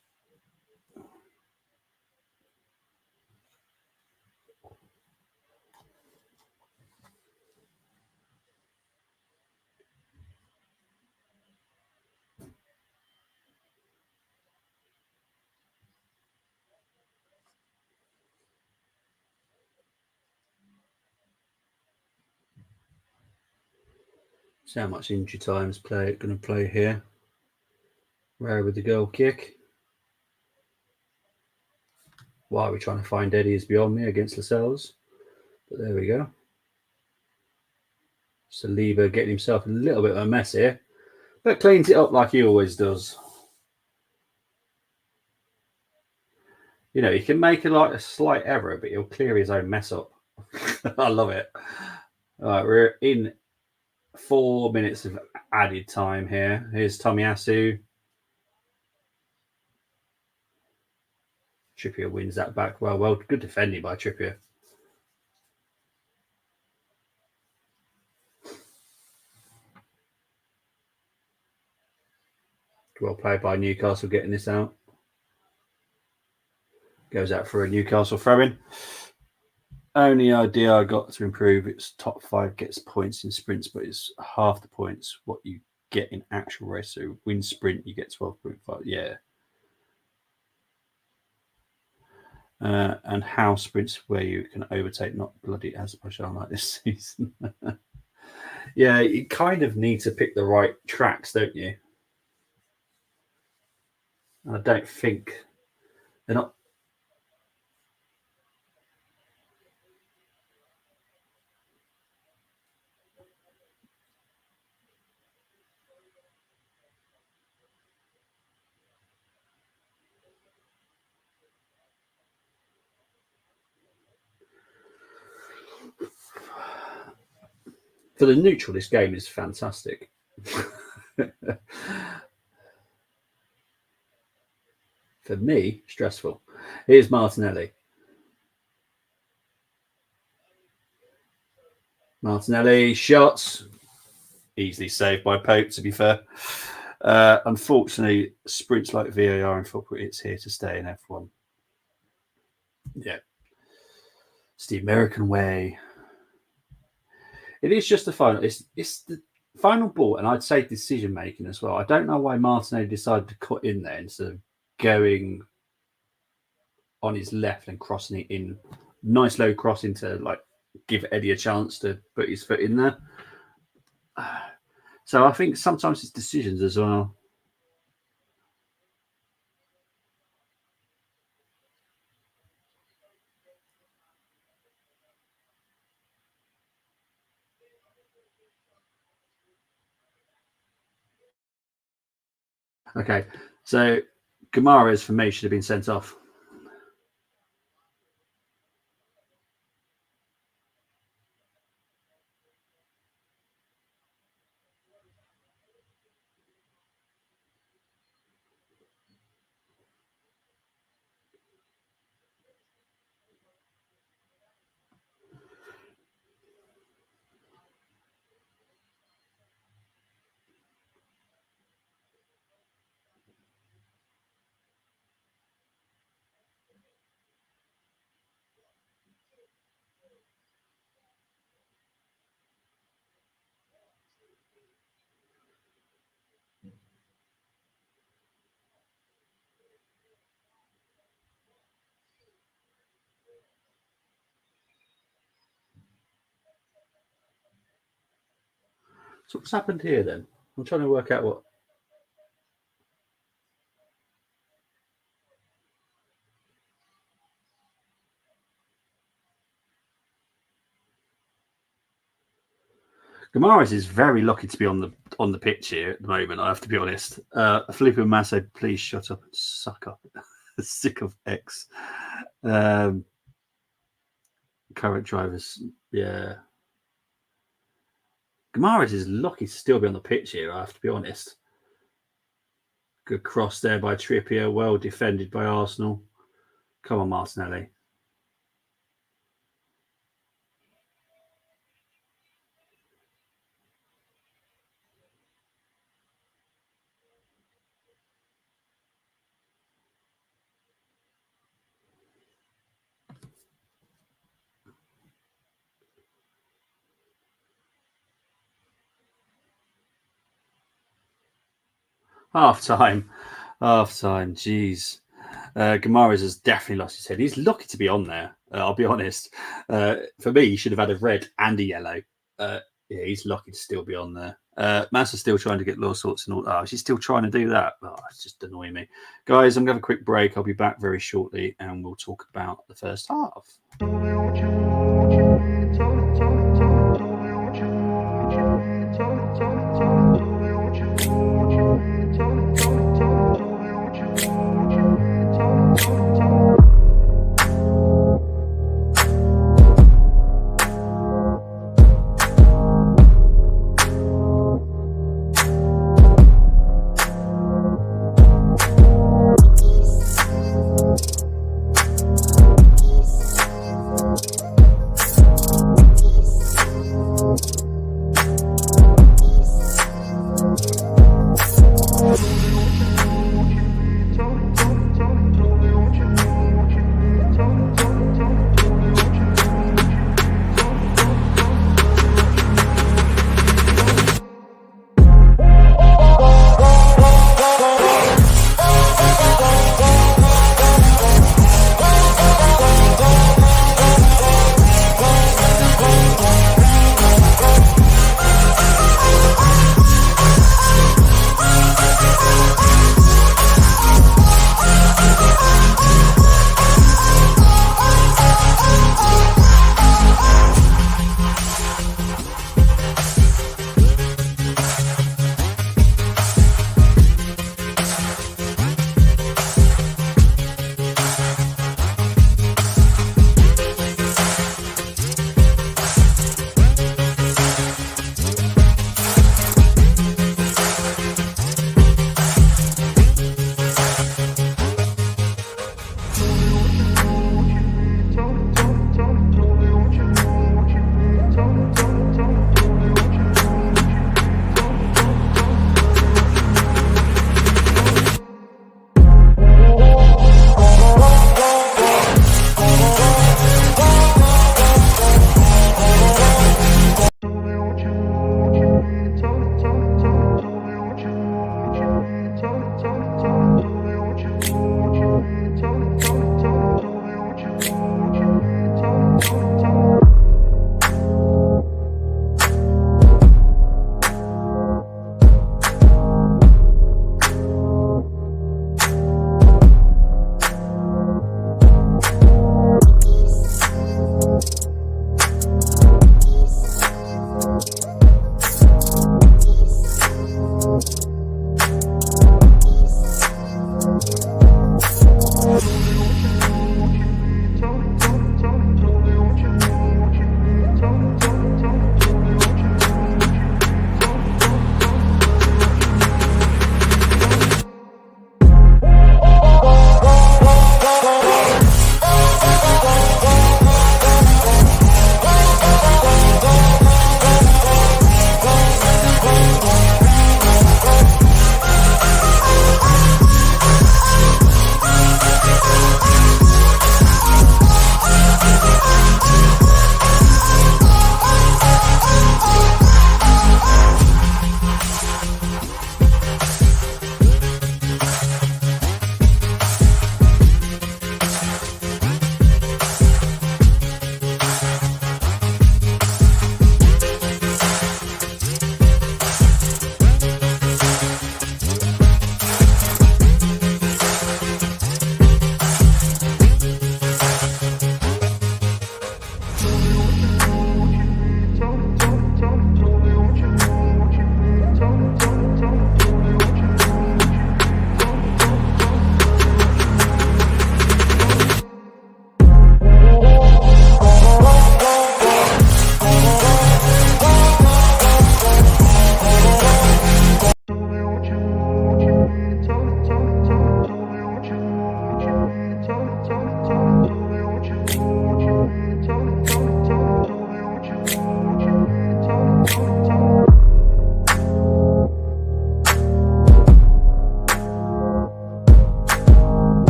See how much injury time is going to play here. Where with the goal kick? Why are we trying to find Eddie is beyond me against Lascelles? But there we go. Saliba getting himself a little bit of a mess here, but cleans it up like he always does. You know, he can make a slight error, but he'll clear his own mess up. I love it. All right, we're in 4 minutes of added time here. Here's Tomiyasu. Trippier wins that back well. Well, good defending by Trippier. Well played by Newcastle getting this out. Goes out for a Newcastle throw-in. Only idea I got to improve, it's top 5 gets points in sprints, but it's half the points what you get in actual race. So win sprint, you get 12.5. Yeah. And how sprints where you can overtake, not bloody as much I like this season. Yeah, you kind of need to pick the right tracks, don't you? I don't think they're not. For the neutral, this game is fantastic. For me, stressful. Here's Martinelli. Martinelli shots. Easily saved by Pope, to be fair. Unfortunately, sprints like VAR in football, it's here to stay in F1. Yeah. It's the American way. It is just the final. It's the final ball, and I'd say decision making as well. I don't know why Martinelli decided to cut in there instead of going on his left and crossing it in. Nice low crossing to like give Eddie a chance to put his foot in there. So I think sometimes it's decisions as well. Okay, so Guimaraes for me should have been sent off. So what's happened here then? I'm trying to work out what. Guimaraes is very lucky to be on the pitch here at the moment. I have to be honest. Felipe Massa, please shut up and suck up. Sick of X. Current drivers, yeah. Guimaraes is lucky to still be on the pitch here. I have to be honest. Good cross there by Trippier. Well defended by Arsenal. Come on, Martinelli. Half time. Jeez. Guimaraes has definitely lost his head. He's lucky to be on there. I'll be honest. For me, he should have had a red and a yellow. Yeah, he's lucky to still be on there. Massa's still trying to get law sorts and all. Oh, she's still trying to do that. Oh, it's just annoying me. Guys, I'm going to have a quick break. I'll be back very shortly and we'll talk about the first half.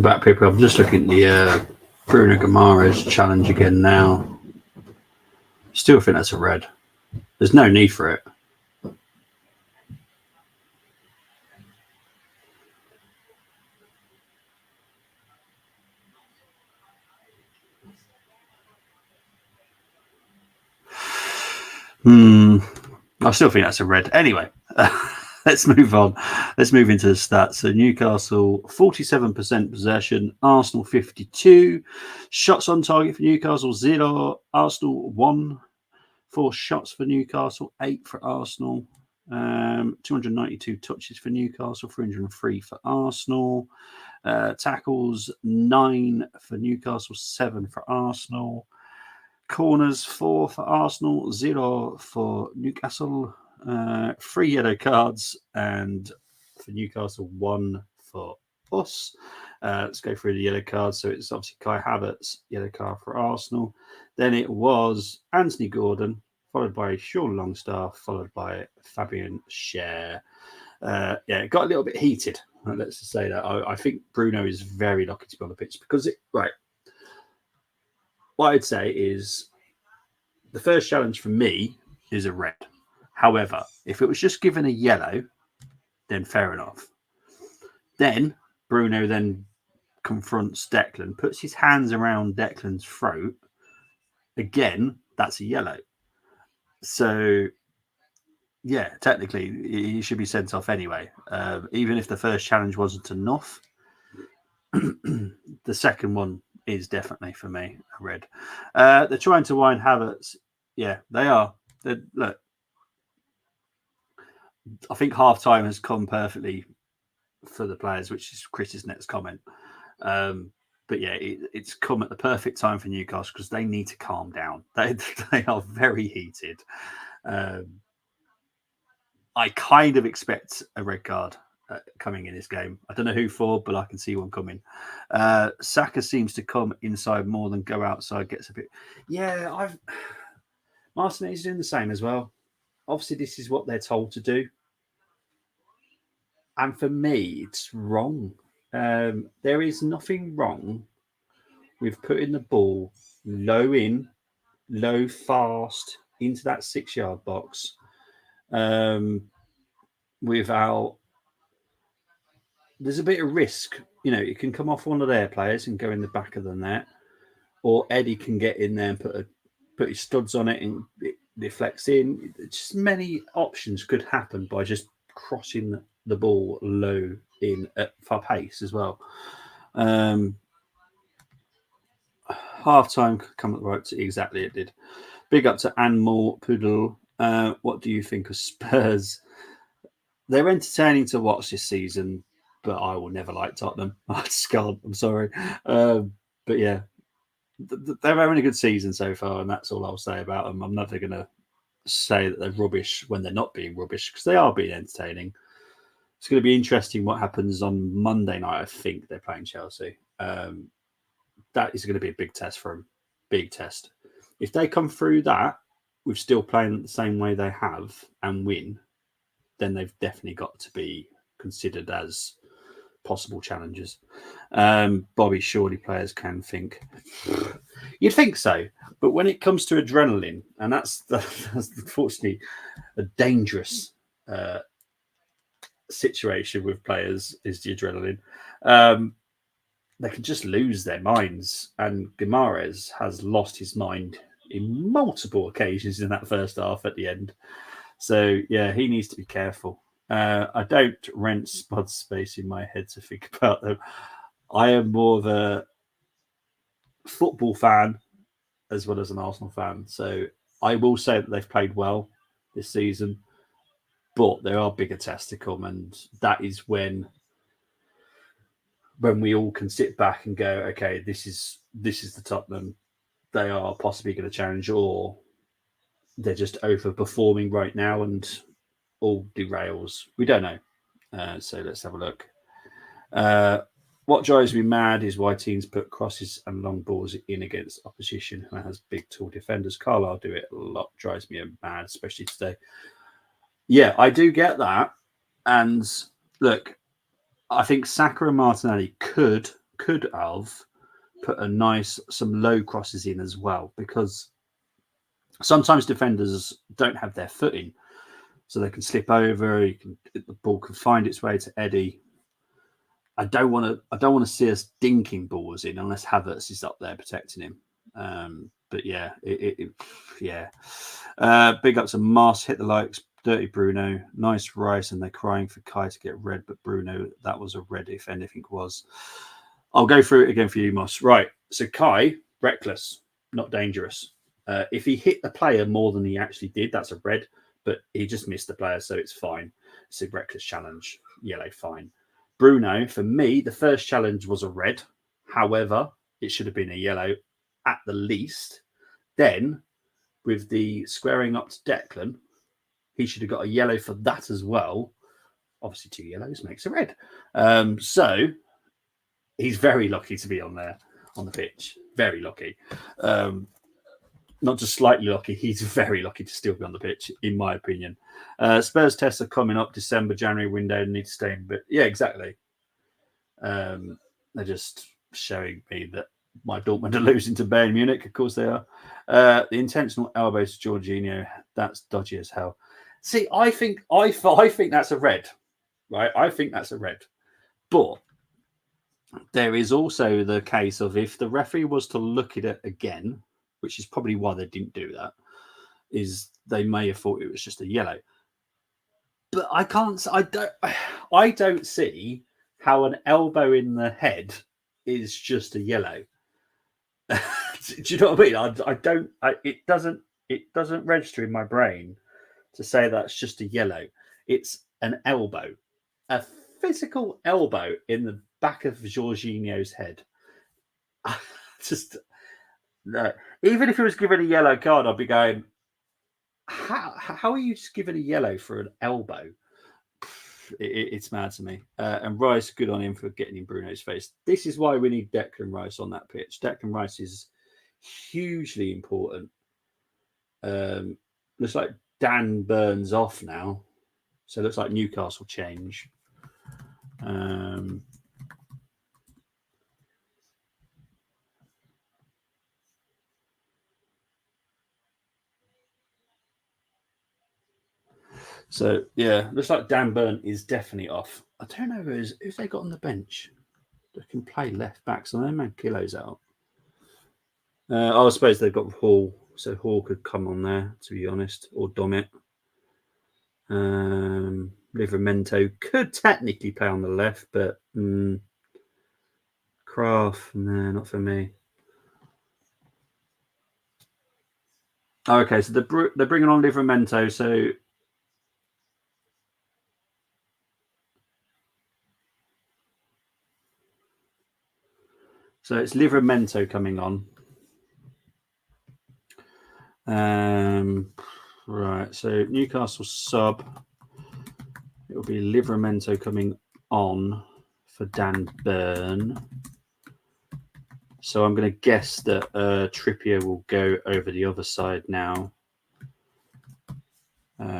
back, people. I'm just looking at the Bruno Guimaraes challenge again now. Still think that's a red. There's no need for it. I still think that's a red. Anyway, let's move on. Let's move into the stats. So Newcastle 47% possession, Arsenal 52. Shots on target for Newcastle 0. Arsenal 1. 4 shots for Newcastle, 8 for Arsenal. 292 touches for Newcastle, 303 for Arsenal. Tackles 9 for Newcastle, 7 for Arsenal. Corners 4 for Arsenal, 0 for Newcastle. 3 yellow cards, and for Newcastle 1 for us. Let's go through the yellow cards. So it's obviously Kai Havertz, yellow card for Arsenal. Then it was Anthony Gordon, followed by Sean Longstaff, followed by Fabian Schär. It got a little bit heated. Let's just say that. I think Bruno is very lucky to be on the pitch because what I'd say is the first challenge for me is a red. However, if it was just given a yellow, then fair enough. Then Bruno then confronts Declan, puts his hands around Declan's throat. Again, that's a yellow. So, yeah, technically, he should be sent off anyway. Even if the first challenge wasn't enough, the second one is definitely, for me, a red. They're trying to wind Havertz. Yeah, they are. Look, I think half-time has come perfectly for the players, which is Chris's next comment. But yeah, it's come at the perfect time for Newcastle because they need to calm down. They are very heated. I kind of expect a red card coming in this game. I don't know who for, but I can see one coming. Saka seems to come inside more than go outside. Gets a bit. Yeah, Martinez is doing the same as well. Obviously, this is what they're told to do. And for me, it's wrong. There is nothing wrong with putting the ball low, fast into that 6-yard box without. There's a bit of risk. It can come off one of their players and go in the back of the net, or Eddie can get in there and put his studs on it and it deflects in. Just many options could happen by just crossing the ball low in at far pace as well. Half time come up the right. Exactly, it did. Big up to Anmol Poodle. What do you think of Spurs? They're entertaining to watch this season, but I will never like Tottenham. I just can't. I'm sorry. But yeah, they're having a good season so far, and that's all I'll say about them. I'm never going to say that they're rubbish when they're not being rubbish because they are being entertaining. It's going to be interesting what happens on Monday night. I think they're playing Chelsea. That is going to be a big test for them. Big test. If they come through that with still playing the same way they have and win, then they've definitely got to be considered as possible challengers. Bobby, surely players can think. You'd think so, but when it comes to adrenaline, and that's unfortunately a dangerous situation with players, is the adrenaline. They can just lose their minds, and Guimaraes has lost his mind in multiple occasions in that first half at the end. So yeah, he needs to be careful. I don't rent Spud space in my head to think about them. I am more of a football fan as well as an Arsenal fan. So I will say that they've played well this season, but there are bigger tests to come, and that is when we all can sit back and go, okay, this is the Tottenham. They are possibly going to challenge, or they're just overperforming right now and all derails. We don't know. So let's have a look. What drives me mad is why teams put crosses and long balls in against opposition who has big, tall defenders. Carlisle do it a lot. Drives me mad, especially today. Yeah, I do get that. And look, I think Saka and Martinelli could could have put some low crosses in as well, because sometimes defenders don't have their footing, so they can slip over. The ball can find its way to Eddie. I don't want to see us dinking balls in unless Havertz is up there protecting him. But yeah, yeah. Big up to Mars, hit the likes, dirty Bruno, nice Rice, and they're crying for Kai to get red, but Bruno, that was a red if anything was. I'll go through it again for you, Moss. Right, so Kai, reckless, not dangerous. If he hit the player more than he actually did, that's a red, but he just missed the player, so it's fine. It's a reckless challenge, yellow, fine. Bruno, for me, the first challenge was a red. However, it should have been a yellow at the least. Then, with the squaring up to Declan, he should have got a yellow for that as well. Obviously, 2 yellows makes a red. So, he's very lucky to be on the pitch. Very lucky. Not just slightly lucky, he's very lucky to still be on the pitch, in my opinion. Spurs tests are coming up December, January window, need to stay in. But yeah, exactly. They're just showing me that my Dortmund are losing to Bayern Munich. Of course they are. The intentional elbows to Jorginho, that's dodgy as hell. See, I think that's a red, right? I think that's a red. But there is also the case of if the referee was to look at it again, which is probably why they didn't do that, is they may have thought it was just a yellow. But I don't see how an elbow in the head is just a yellow. Do you know what I mean? It doesn't register in my brain to say that's just a yellow. It's an elbow, a physical elbow in the back of Jorginho's head. Just no. Even if he was given a yellow card, I'd be going, how are you just given a yellow for an elbow? It's mad to me. And Rice, good on him for getting in Bruno's face. This is why we need Declan Rice on that pitch. Declan Rice is hugely important. Looks like Dan Burns off now. So it looks like Newcastle change. So yeah, looks like Dan Burn is definitely off. I don't know who's they got on the bench that can play left back. So they made Kilos out. I suppose they've got Hall, so Hall could come on there, to be honest, or Domit. Livramento could technically play on the left, but Kraft, no, not for me. Oh, okay, so they're bringing on Livramento, so it's Livramento coming on. Right, so Newcastle sub. It will be Livramento coming on for Dan Burn. So I'm going to guess that Trippier will go over the other side now,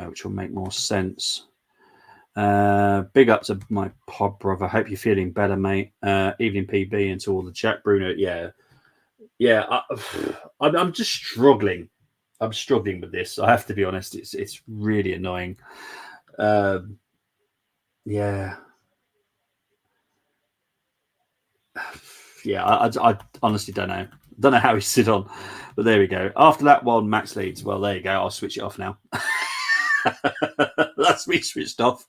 which will make more sense. Big up to my pod brother. Hope you're feeling better, mate. Evening PB and to all the chat, Bruno. Yeah. I'm just struggling. I'm struggling with this. I have to be honest. It's really annoying. Yeah. Yeah, I honestly don't know. Don't know how he sit on, but there we go. After that one, Max leads. Well, there you go. I'll switch it off now. That's me switched off.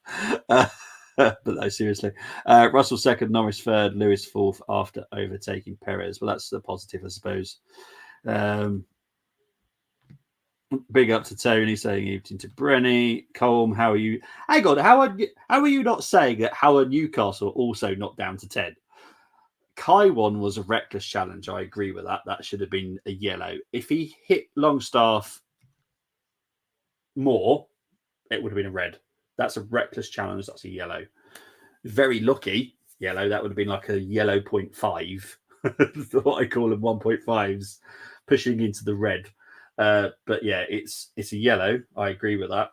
But no, seriously. Russell second, Norris third, Lewis fourth after overtaking Perez. Well, that's the positive, I suppose. Big up to Tony saying evening to Brenny. Colm, how are you? Hang on, how are you not saying that Howard Newcastle also not down to 10? Kai one was a reckless challenge. I agree with that. That should have been a yellow. If he hit Longstaff more, it would have been a red. That's a reckless challenge. That's a yellow. Very lucky yellow. That would have been like a yellow 0.5. What I call them 1.5s, pushing into the red. But yeah, it's a yellow. I agree with that.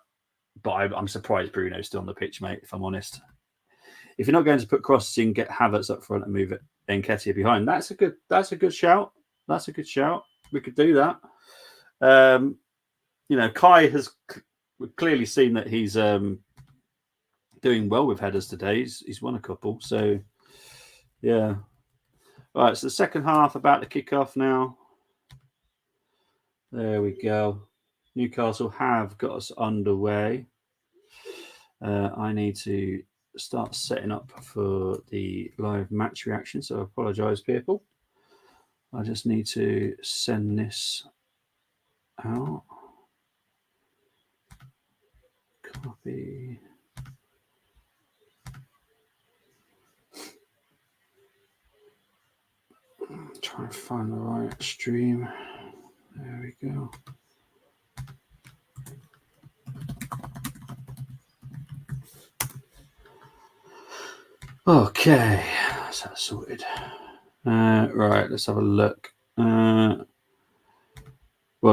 But I'm surprised Bruno's still on the pitch, mate, if I'm honest. If you're not going to put crosses in, get Havertz up front and move Nketiah behind. That's a good shout. That's a good shout. We could do that. You know, Kai has clearly seen that he's doing well with headers today. He's won a couple. So yeah. All right, so the second half about to kick off now. There we go. Newcastle have got us underway. I need to start setting up for the live match reaction, so I apologise, people. I just need to send this out. Copy. Try and find the right stream. There we go. Okay, that's that sorted. Right, let's have a look. Well,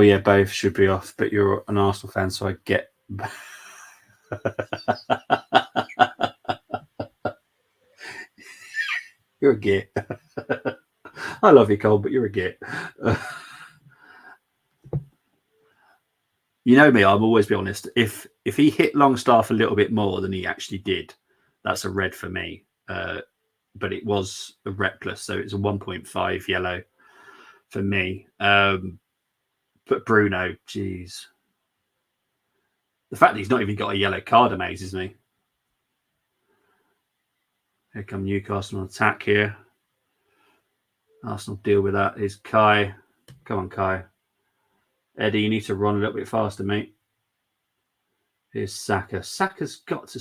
yeah, both should be off, but you're an Arsenal fan, so I get. You're a git. I love you, Cole, but you're a git. You know me, I'll always be honest. If he hit Longstaff a little bit more than he actually did, that's a red for me. But it was a reckless, so it's a 1.5 yellow for me. But Bruno, geez. The fact that he's not even got a yellow card amazes me. Here come Newcastle on attack here. Arsenal deal with that. Is Kai. Come on, Kai. Eddie, you need to run a little bit faster, mate. Here's Saka. Saka's got to...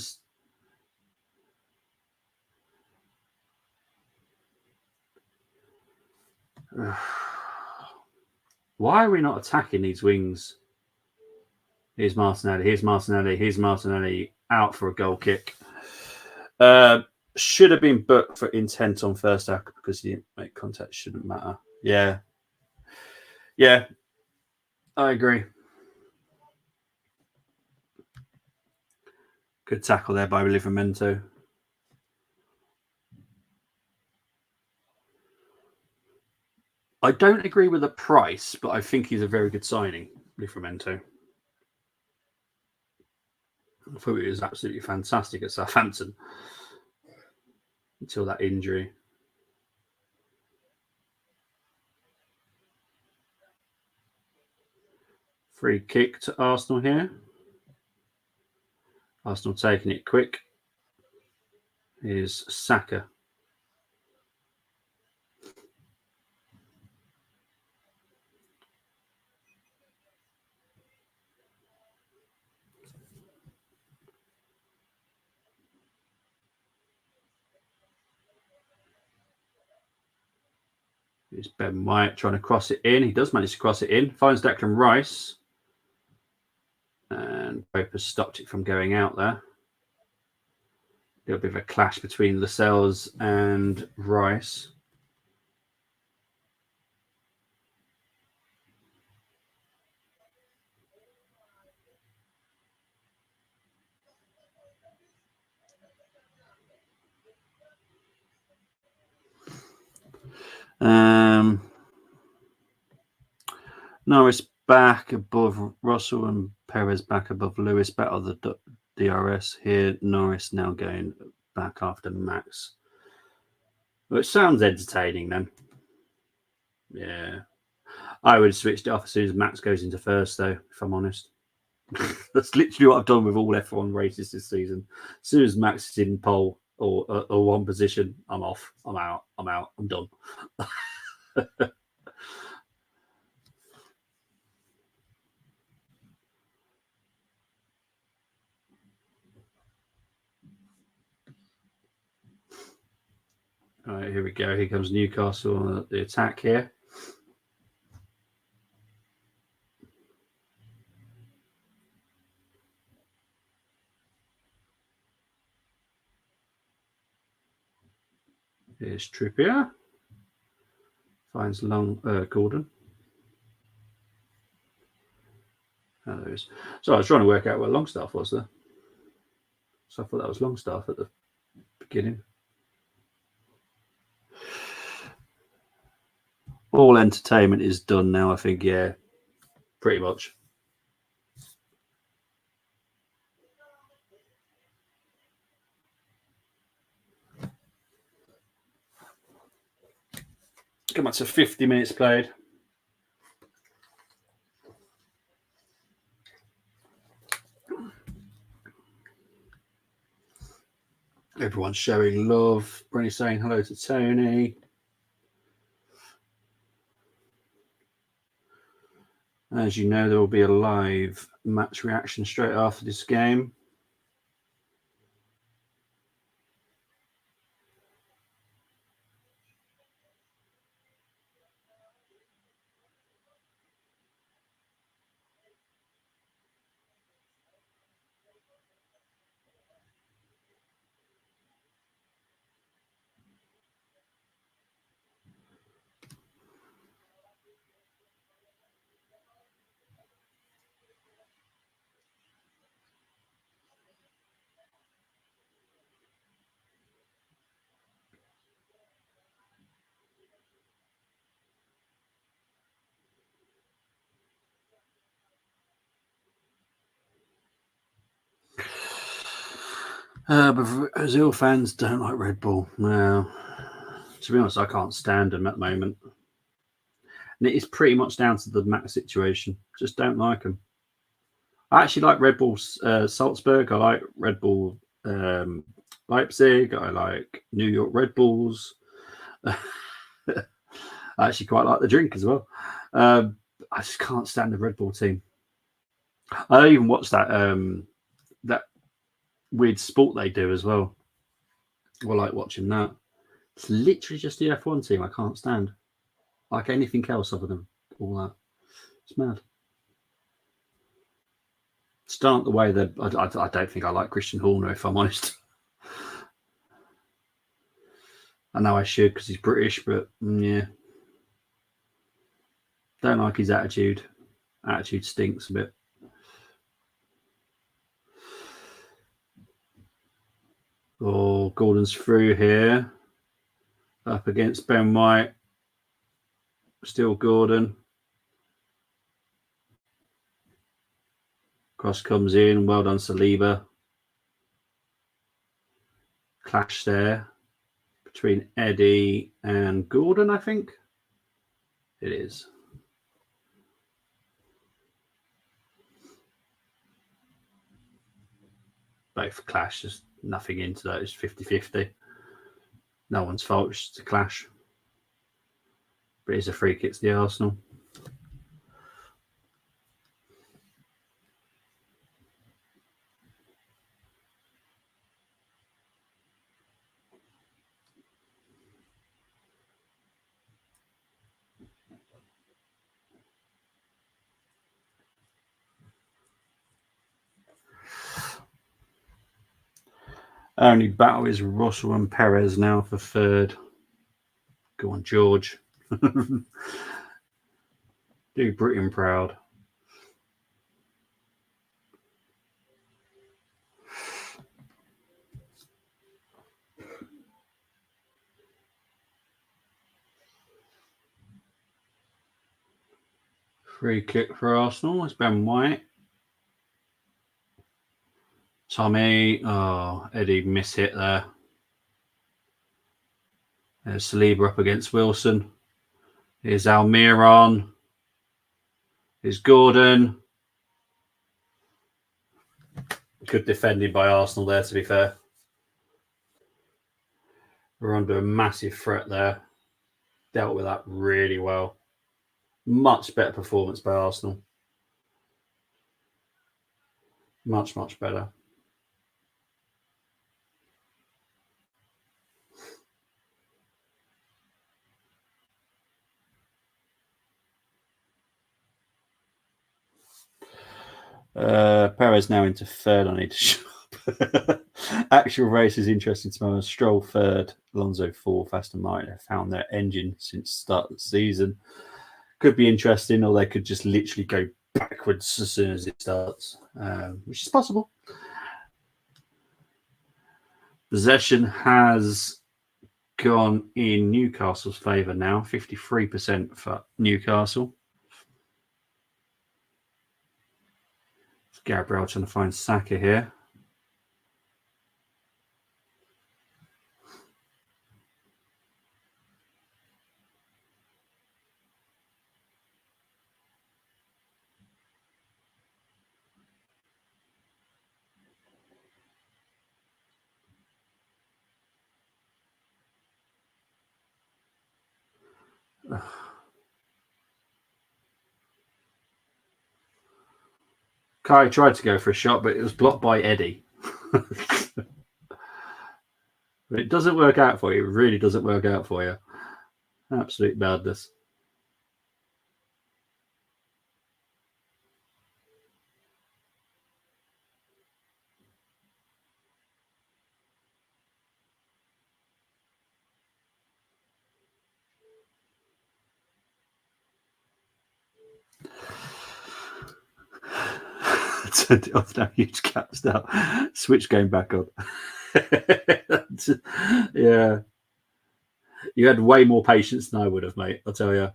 Why are we not attacking these wings? Here's Martinelli. Here's Martinelli. Here's Martinelli out for a goal kick. Should have been booked for intent on first half because he didn't make contact. Shouldn't matter. Yeah. Yeah. I agree. Good tackle there by Livramento. I don't agree with the price, but I think he's a very good signing, Livramento. I thought he was absolutely fantastic at Southampton until that injury. Free kick to Arsenal here. Arsenal taking it quick. Here's Saka. Here's Ben White trying to cross it in. He does manage to cross it in. Finds Declan Rice. And Pope has stopped it from going out there. A little bit of a clash between Lascelles and Rice. Norris back above Russell and Perez back above Lewis. Back on the DRS here. Norris now going back after Max. Well, it sounds entertaining then. Yeah. I would have switched it off as soon as Max goes into first, though, if I'm honest. That's literally what I've done with all F1 races this season. As soon as Max is in pole or one position, I'm off. I'm out. I'm done. All right, here we go. Here comes Newcastle on the attack here. Here's Trippier. Finds Gordon. Oh, there is. So I was trying to work out where Longstaff was there. So I thought that was Longstaff at the beginning. All entertainment is done now, I think. Yeah, pretty much. Come on to 50 minutes played. Everyone's showing love. Brenny saying hello to Tony. As you know, there will be a live match reaction straight after this game. But Brazil fans don't like Red Bull. No, to be honest, I can't stand them at the moment. And it is pretty much down to the match situation. Just don't like them. I actually like Red Bull Salzburg. I like Red Bull Leipzig. I like New York Red Bulls. I actually quite like the drink as well. I just can't stand the Red Bull team. I even watched that that weird sport they do as well. I like watching that. It's literally just the F1 team I can't stand. Like anything else other than all that. It's mad. Start the way that I don't think I like Christian Horner, if I'm honest. I know I should because he's British, but yeah. Don't like his attitude. Attitude stinks a bit. Oh, Gordon's through here. Up against Ben White. Still Gordon. Cross comes in. Well done, Saliba. Clash there between Eddie and Gordon, I think. It is. Both clash. There's nothing into that. It's 50-50. No one's fault. It's just a clash. But it's a free kick to the Arsenal. Only battle is Russell and Perez now for third. Go on, George. Do Britain proud. Free kick for Arsenal. It's Ben White. Tommy. Oh, Eddie mishit there. There's Saliba up against Wilson. Here's Almiron. Here's Gordon. Good defending by Arsenal there, to be fair. We're under a massive threat there. Dealt with that really well. Much better performance by Arsenal. Much, much better. Perez now into third. I need to show up. Actual race is interesting tomorrow. Stroll third, Alonso fourth. Aston Martin have found their engine since the start of the season. Could be interesting, or they could just literally go backwards as soon as it starts, which is possible. Possession has gone in Newcastle's favour now, 53% for Newcastle. It's Gabriel trying to find Saka here. Kai tried to go for a shot, but it was blocked by Eddie. But it doesn't work out for you. It really doesn't work out for you. Absolute madness. Turned it off now. Huge caps now. Switch game back on. Yeah. You had way more patience than I would have, mate. I'll tell you.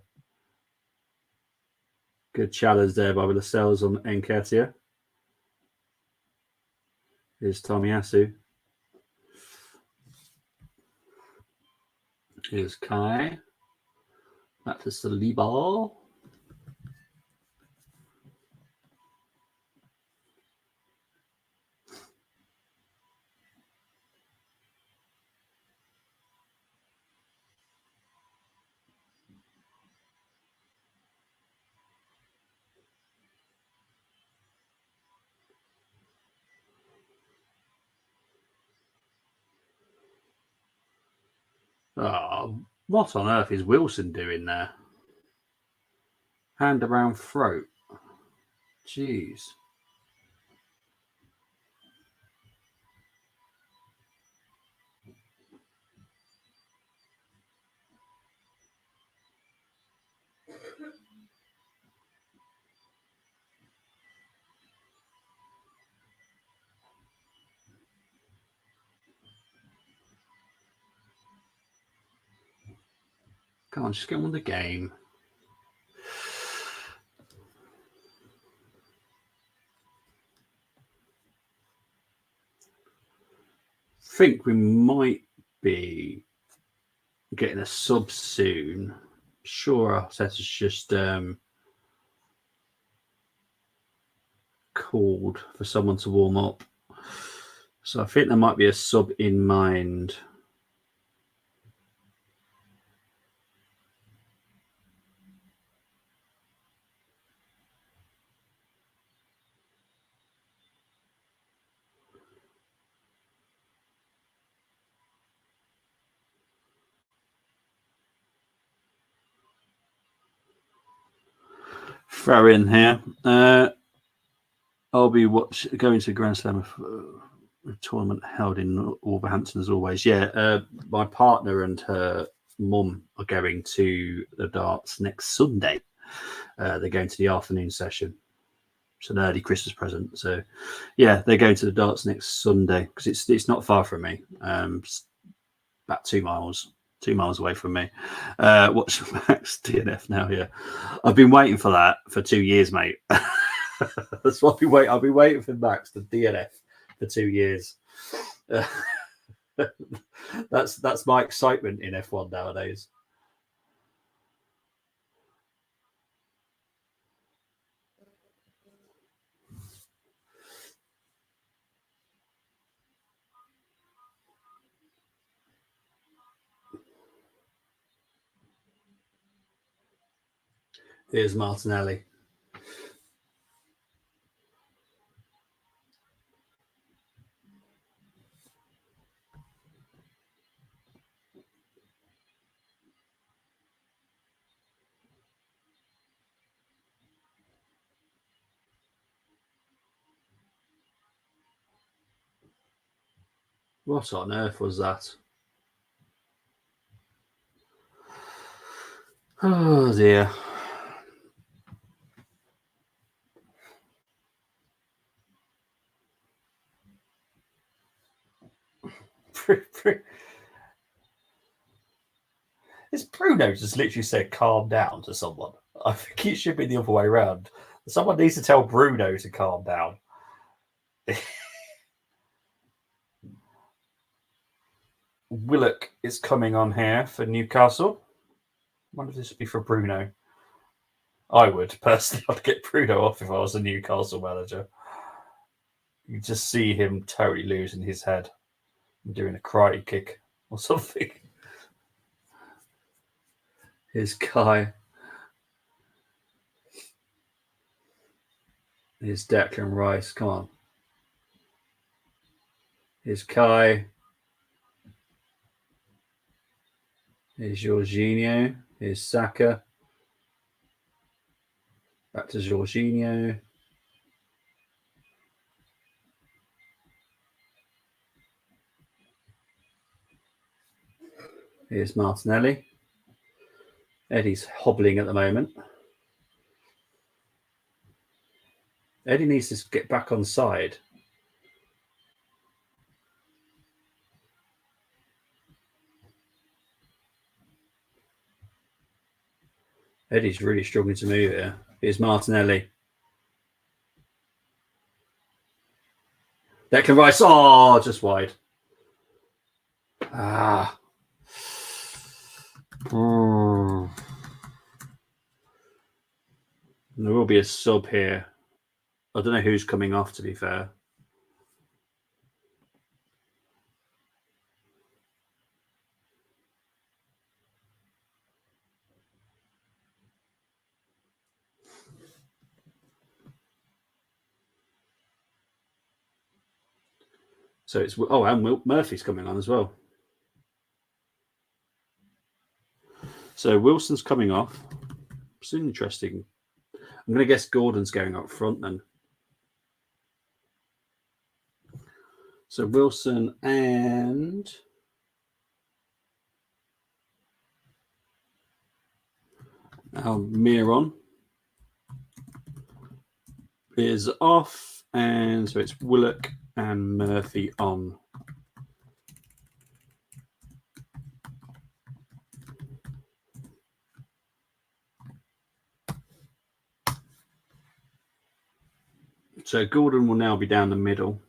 Good challenge there by Lascelles on Nketiah. Here's Tomiyasu. Here's Kai. Back to Saliba. Oh, what on earth is Wilson doing there? Hand around throat. Jeez. Come on, just get on with the game. I think we might be getting a sub soon. Sure, Arteta's just called for someone to warm up. So I think there might be a sub in mind. Throw in here. I'll be going to Grand Slam tournament held in Wolverhampton as always. Yeah, my partner and her mum are going to the darts next Sunday. They're going to the afternoon session. It's an early Christmas present. So, yeah, they're going to the darts next Sunday because it's not far from me. About 2 miles. 2 miles away from me. Watch Max DNF now. Yeah, I've been waiting for that for 2 years, mate. That's what I've been waiting for Max to DNF for 2 years. That's my excitement in F1 nowadays. Here's Martinelli. What on earth was that? Oh dear. Is Bruno just literally said calm down to someone? I think it should be the other way around. Someone needs to tell Bruno to calm down. Willock is coming on here for Newcastle. I wonder if this would be for Bruno. I would personally. I'd get Bruno off if I was a Newcastle manager. You just see him totally losing his head and doing a karate kick or something. Here's Kai. Here's Declan Rice. Come on. Here's Kai. Here's Jorginho. Here's Saka. Back to Jorginho. Here's Martinelli. Eddie's hobbling at the moment. Eddie needs to get back on side. Eddie's really struggling to move here. Here's Martinelli. Declan Rice. Oh, just wide. Ah. There will be a sub here. I don't know who's coming off, to be fair. So it's and Murphy's coming on as well. So Wilson's coming off. It's interesting. I'm going to guess Gordon's going up front then. So Wilson and Miron is off, and so it's Willock and Murphy on. So Gordon will now be down the middle.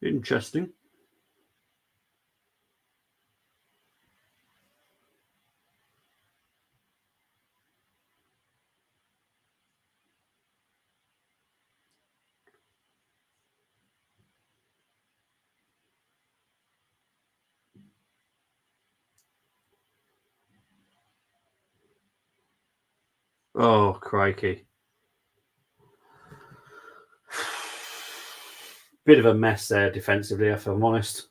Interesting. Oh, crikey. Bit of a mess there defensively, if I'm honest.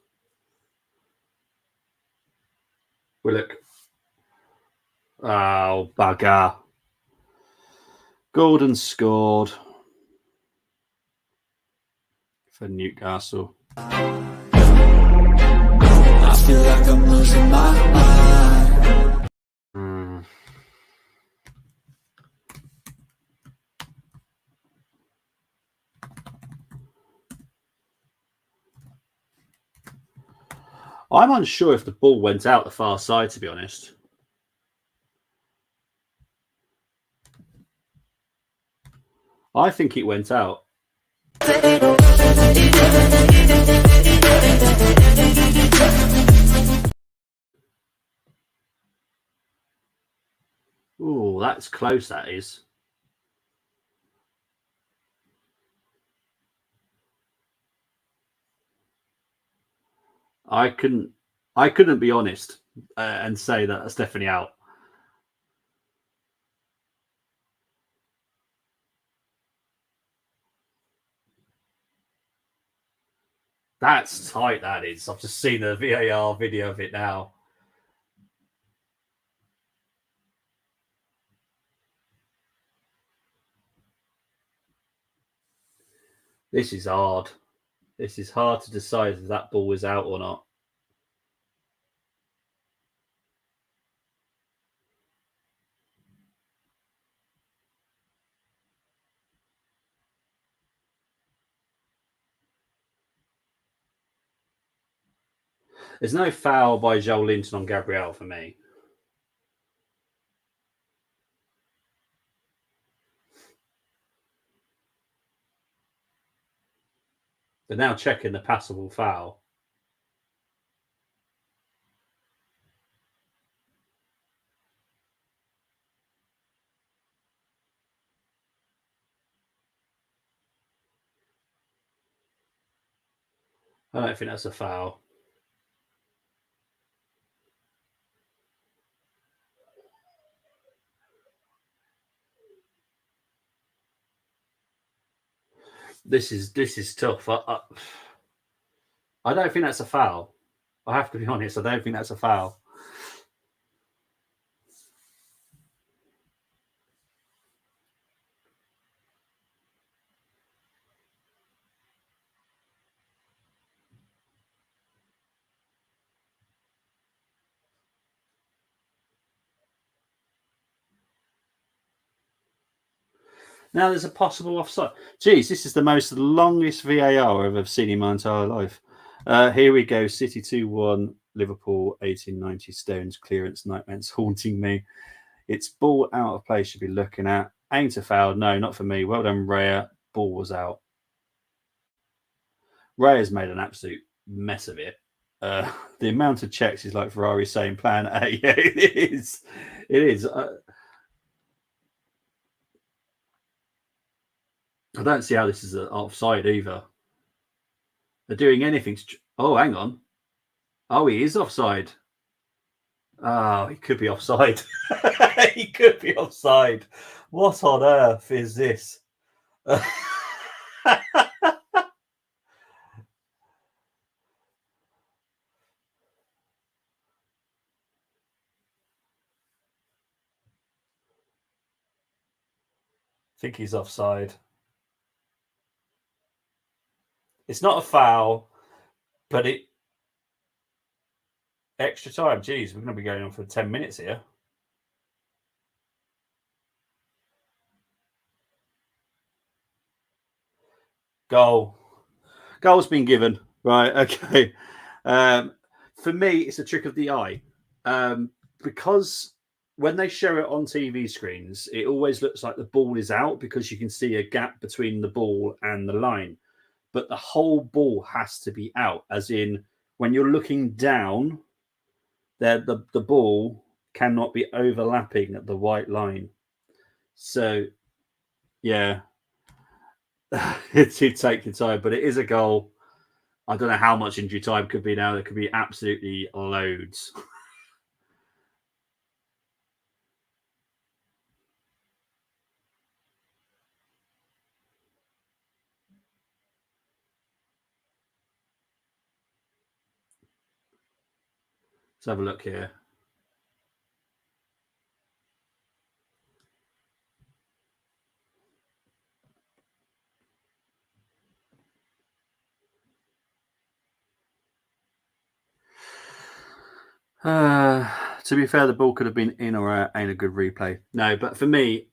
Willock. Oh, bugger. Gordon scored for Newcastle. I feel like I'm losing my mind. I'm unsure if the ball went out the far side, to be honest. I think it went out. Oh, that's close, that is. I couldn't be honest and say that that's definitely out. That's tight, that is. I've just seen the VAR video of it now. This is hard. This is hard to decide if that ball was out or not. There's no foul by Joel Linton on Gabriel for me. They're now checking the passable foul. I don't think that's a foul. This is tough. I don't think that's a foul. I have to be honest. I don't think that's a foul. Now there's a possible offside. Geez, this is the longest VAR I've ever seen in my entire life. Here we go. City 2-1, Liverpool 1890. Stones clearance, nightmares haunting me. It's ball out of play, should be looking at. Ain't a foul. No, not for me. Well done, Raya. Ball was out. Raya's made an absolute mess of it. The amount of checks is like Ferrari saying plan A. Yeah, it is. It is. I don't see how this is an offside either. They're doing anything. Oh, hang on. Oh, he is offside. Oh, he could be offside. He could be offside. What on earth is this? I think he's offside. It's not a foul, but it extra time. Geez, we're going to be going on for 10 minutes here. Goal. Goal's been given. Right. Okay. For me, it's a trick of the eye. Because when they show it on TV screens, it always looks like the ball is out because you can see a gap between the ball and the line. But the whole ball has to be out, as in when you're looking down, the ball cannot be overlapping at the white line. So, yeah, it'd take the time, but it is a goal. I don't know how much injury time could be now. There could be absolutely loads. Let's have a look here. To be fair, the ball could have been in or out. Ain't a good replay. No, but for me,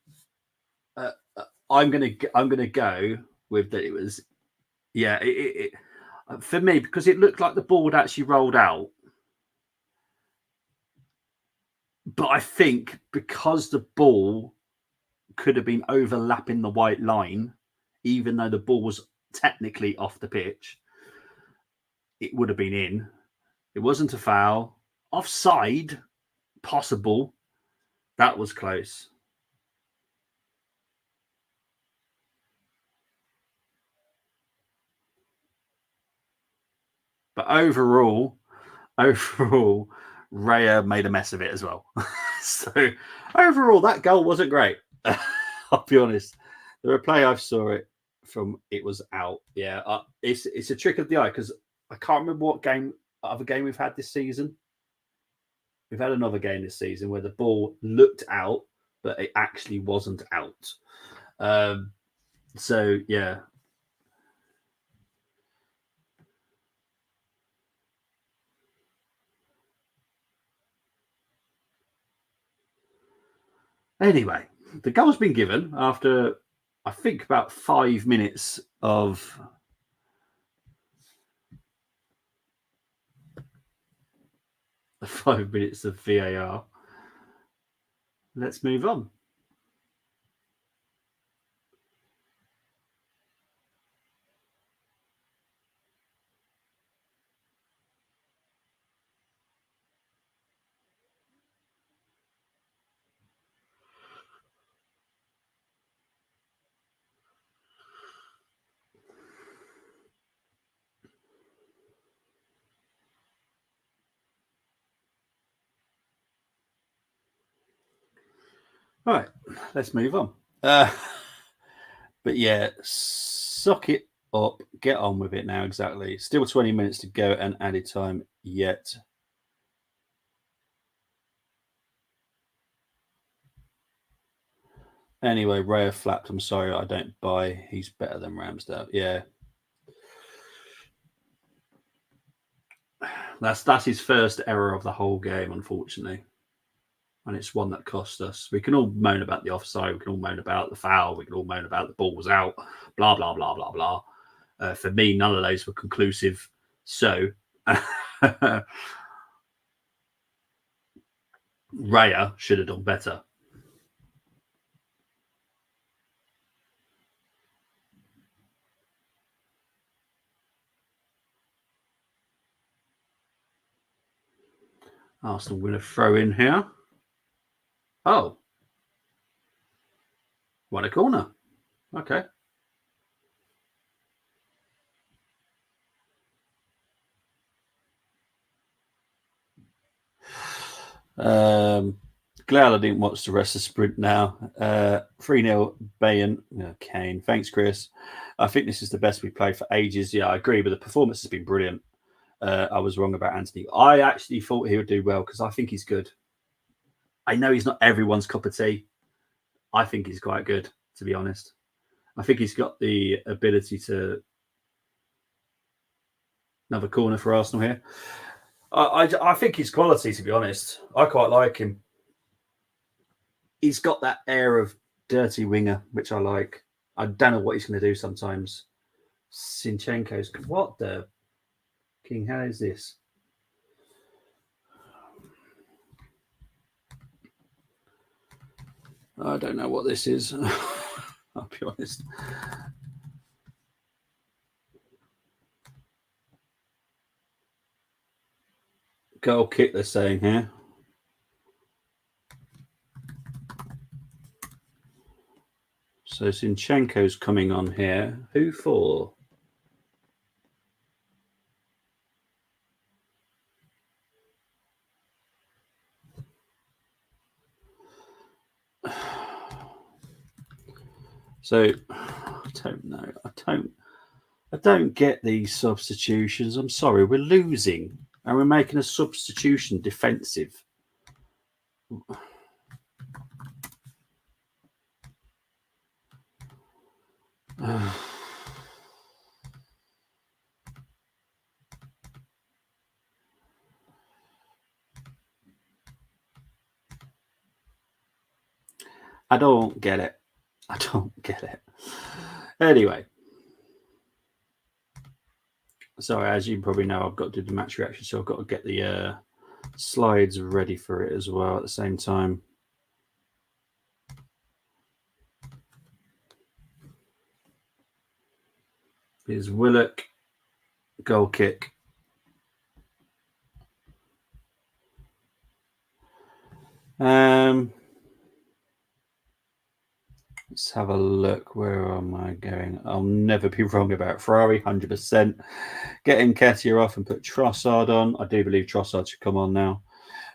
I'm gonna go with that. It was, yeah. For me, because it looked like the ball had actually rolled out. But I think because the ball could have been overlapping the white line, even though the ball was technically off the pitch, it would have been in. It wasn't a foul. Offside, possible. That was close. But overall, Raya made a mess of it as well. So overall, that goal wasn't great. I'll be honest. The replay I saw it from, it was out. Yeah, it's a trick of the eye because I can't remember what other game we've had this season. We've had another game this season where the ball looked out, but it actually wasn't out. So yeah. Anyway, the goal's been given after, I think, about 5 minutes of. 5 minutes of VAR. Let's move on. All right, let's move on. But yeah, suck it up. Get on with it now. Exactly. Still 20 minutes to go and added time yet. Anyway, Raya flapped. I'm sorry, I don't buy. He's better than Ramsdale. Yeah. That's his first error of the whole game, unfortunately. And it's one that cost us. We can all moan about the offside. We can all moan about the foul. We can all moan about the ball was out. Blah, blah, blah, blah, blah. For me, none of those were conclusive. So, Raya should have done better. Arsenal win a throw in here. Oh. Won a corner. Okay. Glad I didn't watch the rest of the sprint now. 3-0 Bayern. Kane. Thanks, Chris. I think this is the best we've played for ages. Yeah, I agree, but the performance has been brilliant. I was wrong about Anthony. I actually thought he would do well because I think he's good. I know he's not everyone's cup of tea. I think he's quite good, to be honest. I think he's got the ability to... Another corner for Arsenal here. I think he's quality, to be honest. I quite like him. He's got that air of dirty winger, which I like. I don't know what he's going to do sometimes. Zinchenko's... What the... King, how is this? I don't know what this is. I'll be honest. Goal kick, they're saying here. So Zinchenko's coming on here. Who for? So I don't know. I don't get these substitutions. I'm sorry, we're losing and we're making a substitution defensive. I don't get it. I don't get it. Anyway. Sorry, as you probably know, I've got to do the match reaction, so I've got to get the slides ready for it as well at the same time. Here's Willock, goal kick. Let's have a look. Where am I going? I'll never be wrong about Ferrari, 100%. Getting Nketiah off and put Trossard on. I do believe Trossard should come on now.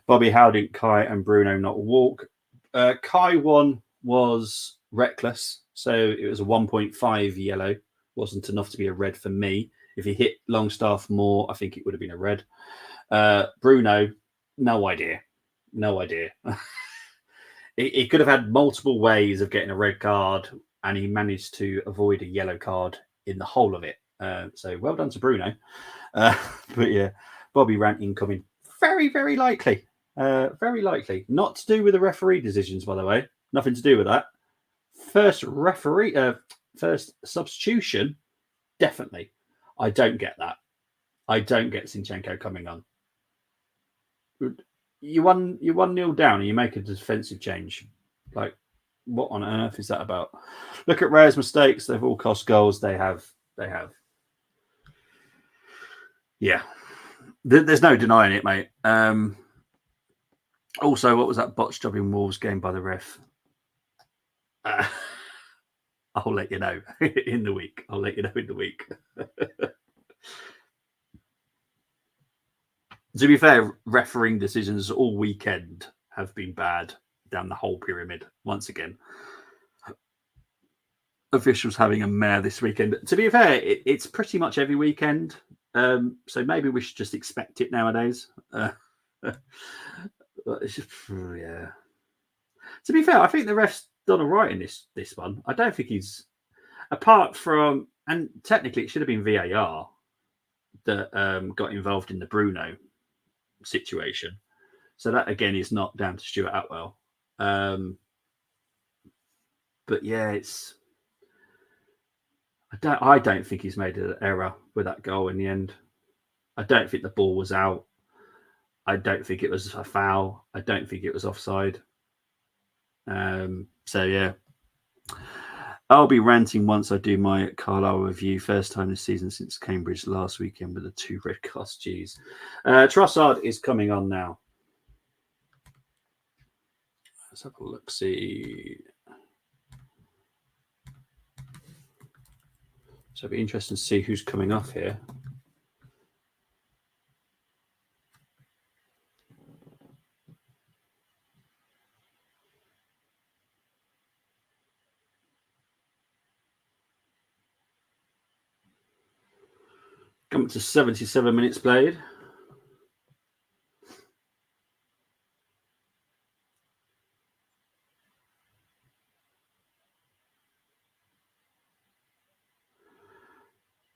Bobby, how did Kai and Bruno not walk? Kai one was reckless, so it was a 1.5 yellow. Wasn't enough to be a red for me. If he hit Longstaff more, I think it would have been a red. Bruno, no idea. No idea. He could have had multiple ways of getting a red card, and he managed to avoid a yellow card in the whole of it. So well done to Bruno. But yeah, Bobby rant incoming. Very, very likely. Very likely. Not to do with the referee decisions, by the way. Nothing to do with that. First substitution, definitely. I don't get that. I don't get Zinchenko coming on. You 1-0 down and you make a defensive change. Like, what on earth is that about? Look at Rare's mistakes. They've all cost goals. They have. Yeah. There's no denying it, mate. Also, what was that botched job in Wolves game by the ref? I'll let you know in the week. To be fair, refereeing decisions all weekend have been bad down the whole pyramid. Once again, officials having a mare this weekend. To be fair, it's pretty much every weekend. So maybe we should just expect it nowadays. It's just, yeah. To be fair, I think the ref's done all right in this one. I don't think he's, apart from, and technically it should have been VAR that got involved in the Bruno situation. So that again is not down to Stuart Atwell. But yeah, I don't think he's made an error with that goal in the end. I don't think the ball was out. I don't think it was a foul. I don't think it was offside. So yeah, I'll be ranting once I do my Carlisle review. First time this season since Cambridge last weekend with the 2 red cards. Jeez. Trossard is coming on now. Let's have a look. See. So it'll be interesting to see who's coming off here. Come to 77 minutes played.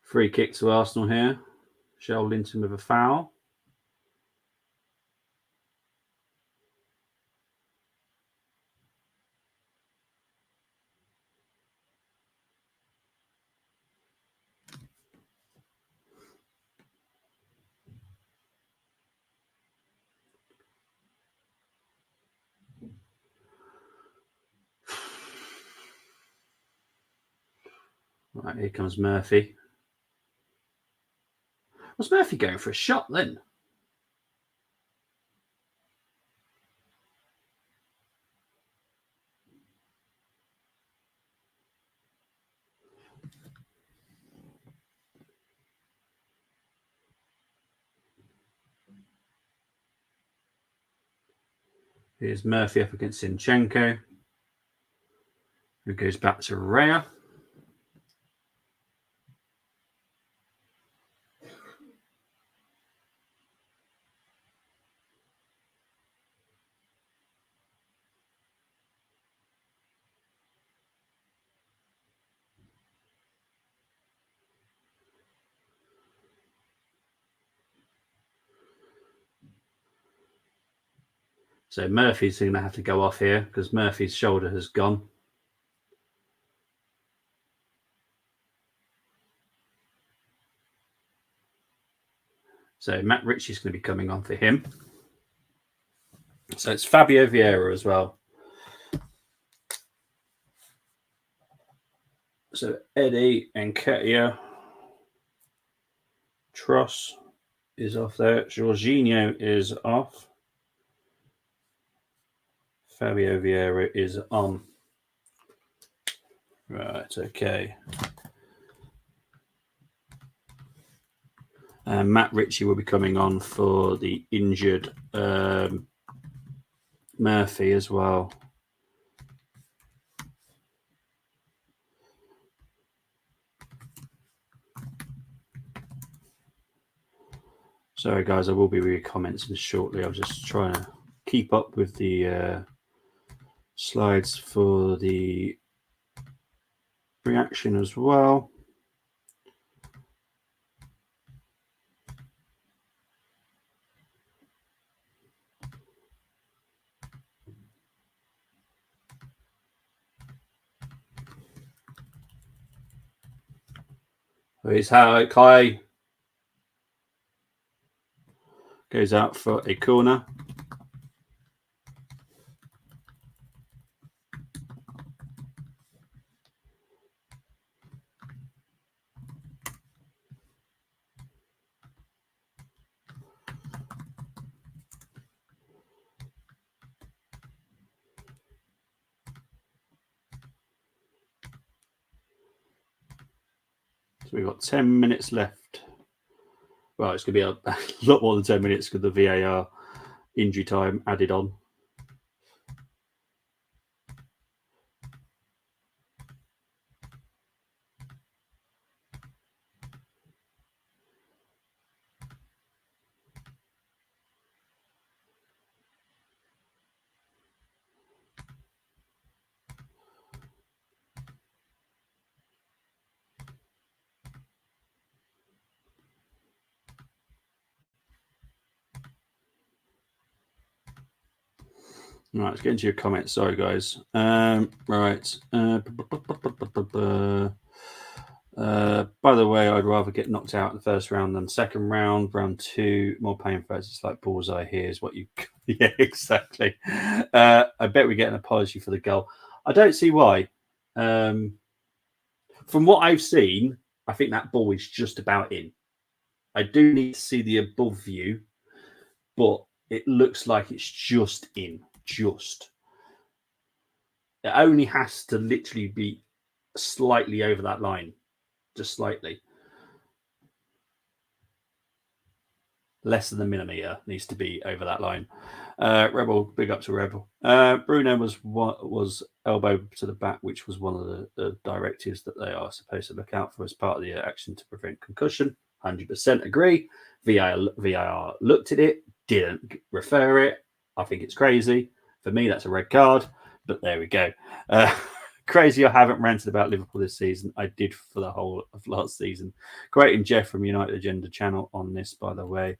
Free kick to Arsenal here. Shell Linton with a foul. Right, here comes Murphy. Was Murphy going for a shot then? Here's Murphy up against Zinchenko, who goes back to Raya. So Murphy's going to have to go off here because Murphy's shoulder has gone. So Matt Ritchie's going to be coming on for him. So it's Fabio Vieira as well. So Eddie and Ketia. Tross is off there. Jorginho is off. Fabio Vieira is on. Right, okay. Matt Ritchie will be coming on for the injured Murphy as well. Sorry, guys, I will be reading comments shortly. I'm just trying to keep up with the slides for the reaction as well. It's how Kai. goes out for a corner. So we've got 10 minutes left. Well, it's going to be a lot more than 10 minutes because the VAR injury time added on. Right, let's get into your comments. Sorry, guys. Right. By the way, I'd rather get knocked out in the first round than second round. Round 2, more painful. It's like bullseye. Here's what you. Yeah, exactly. I bet we get an apology for the goal. I don't see why. From what I've seen, I think that ball is just about in. I do need to see the above view, but it looks like it's just in. Just. It only has to literally be slightly over that line. Just slightly. Less than a millimeter needs to be over that line. Rebel, big up to Rebel. Bruno was elbowed to the back, which was one of the directives that they are supposed to look out for as part of the action to prevent concussion. 100% agree. VAR looked at it, didn't refer it. I think it's crazy. For me, that's a red card, but there we go. Crazy I haven't ranted about Liverpool this season. I did for the whole of last season. Great and Jeff from United Agenda channel on this, by the way.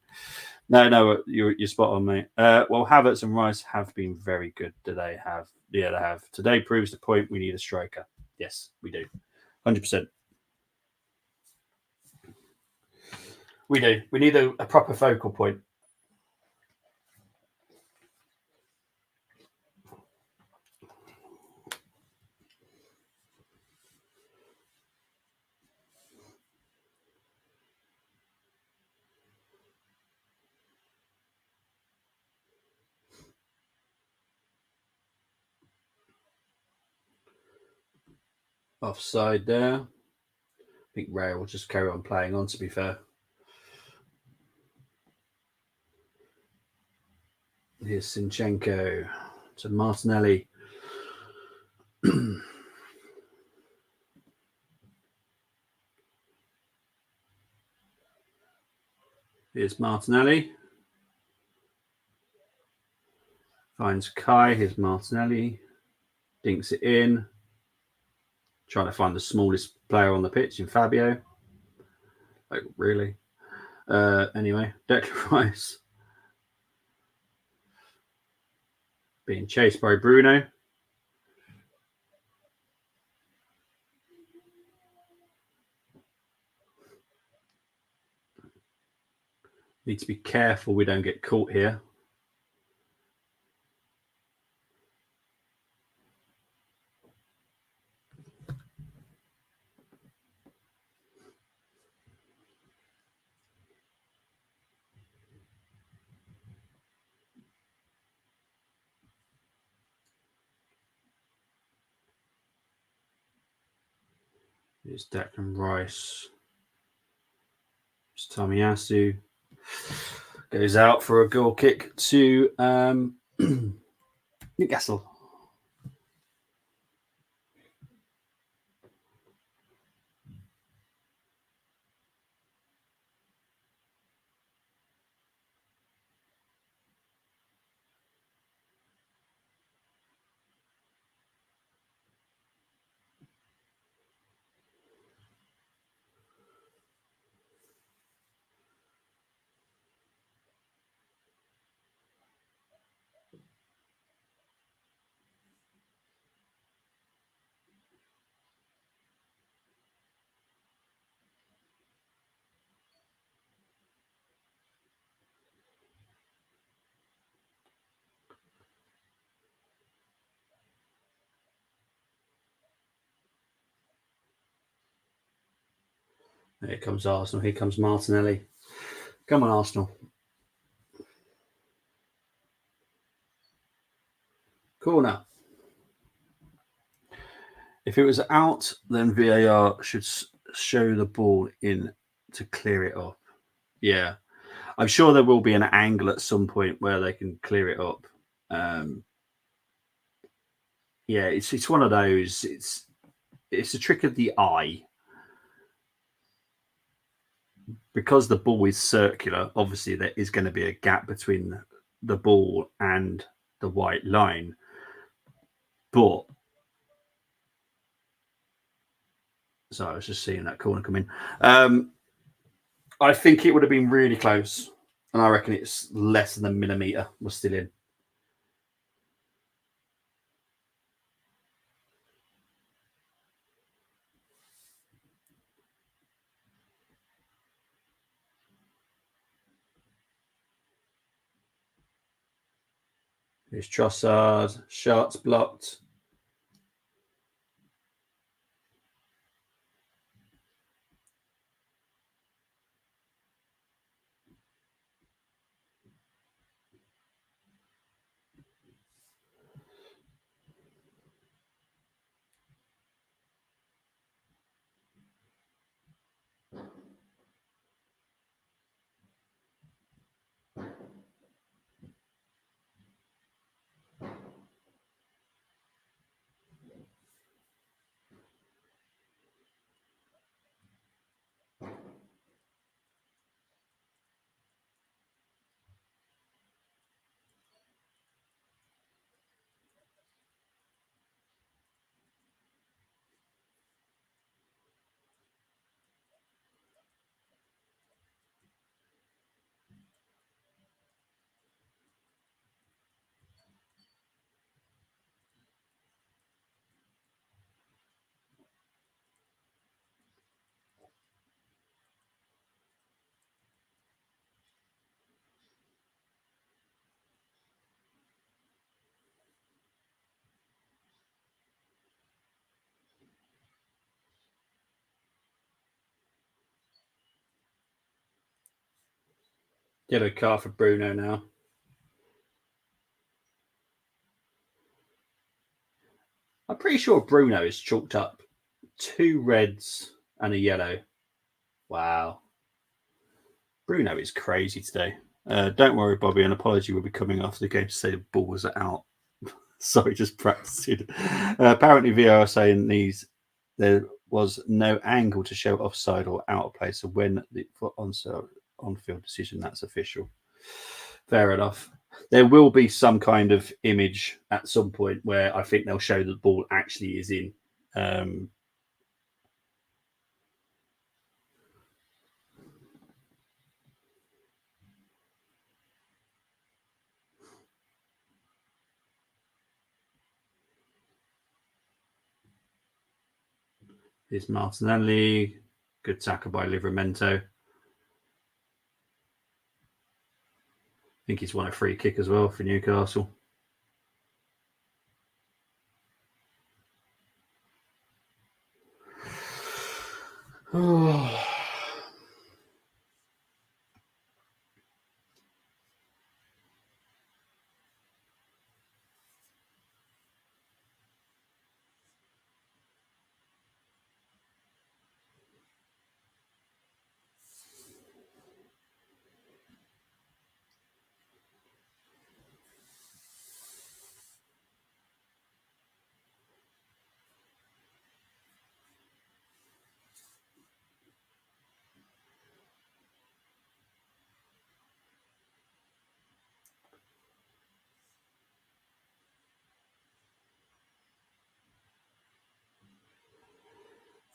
No, you're spot on, mate. Well, Havertz and Rice have been very good. Do they have? Yeah, they have. Today proves the point. We need a striker. Yes, we do. 100%. We do. We need a proper focal point. Offside there. I think Ray will just carry on playing on, to be fair. Here's Sinchenko to Martinelli. Here's Martinelli. Finds Kai. Here's Martinelli. Dinks it in. Trying to find the smallest player on the pitch in Fabio. Like, really? Anyway, Declan Rice. Being chased by Bruno. Need to be careful we don't get caught here. It's Declan Rice. It's Tomiyasu. Goes out for a goal kick to Newcastle. Here comes Arsenal. Here comes Martinelli. Come on, Arsenal. Corner. If it was out, then VAR should show the ball in to clear it up. Yeah. I'm sure there will be an angle at some point where they can clear it up. Yeah, it's one of those. It's a trick of the eye. Because the ball is circular, obviously there is going to be a gap between the ball and the white line. But so I was just seeing that corner come in. I think it would have been really close, and I reckon it's less than a millimetre was still in. Here's Trossard, shots blocked. Yellow card for Bruno now. I'm pretty sure Bruno is chalked up 2 reds and a yellow. Wow. Bruno is crazy today. Don't worry, Bobby. An apology will be coming after the game to say the ball was out. Sorry, just practicing. Apparently, VR are saying there was no angle to show offside or out of play. So when the on-field decision, that's official. Fair enough. There will be some kind of image at some point where I think they'll show that the ball actually is in. Here's Martinelli. Good tackle by Livramento. I think he's won a free kick as well for Newcastle. Oh.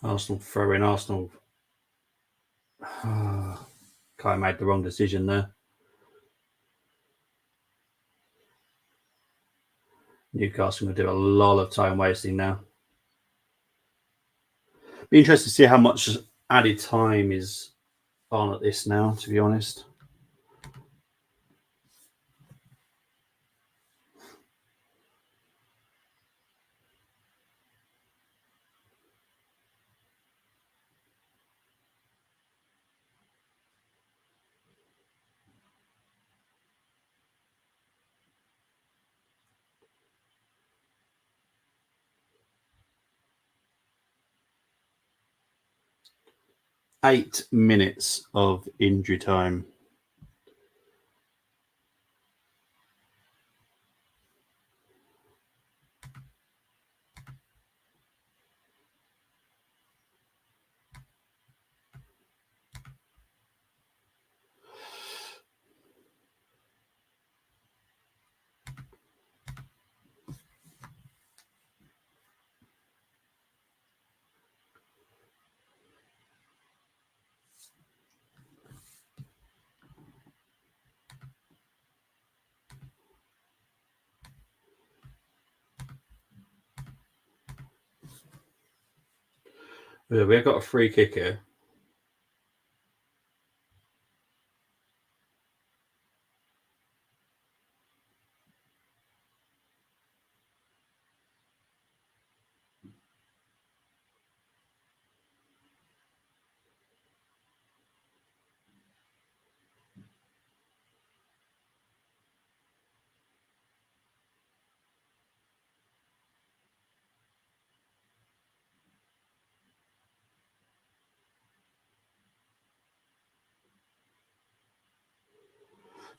Arsenal throw in. Arsenal kind of made the wrong decision there. Newcastle going to do a lot of time wasting now. Be interested to see how much added time is on at this now, to be honest. 8 minutes of injury time. Yeah, we've got a free kick here.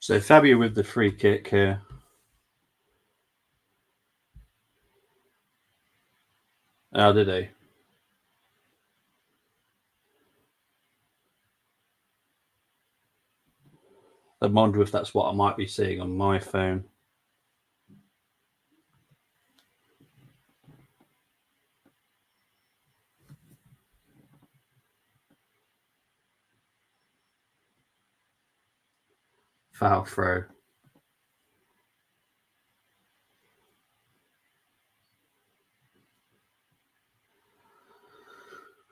So Fabio with the free kick here. Oh, did he? I wonder if that's what I might be seeing on my phone. Foul throw.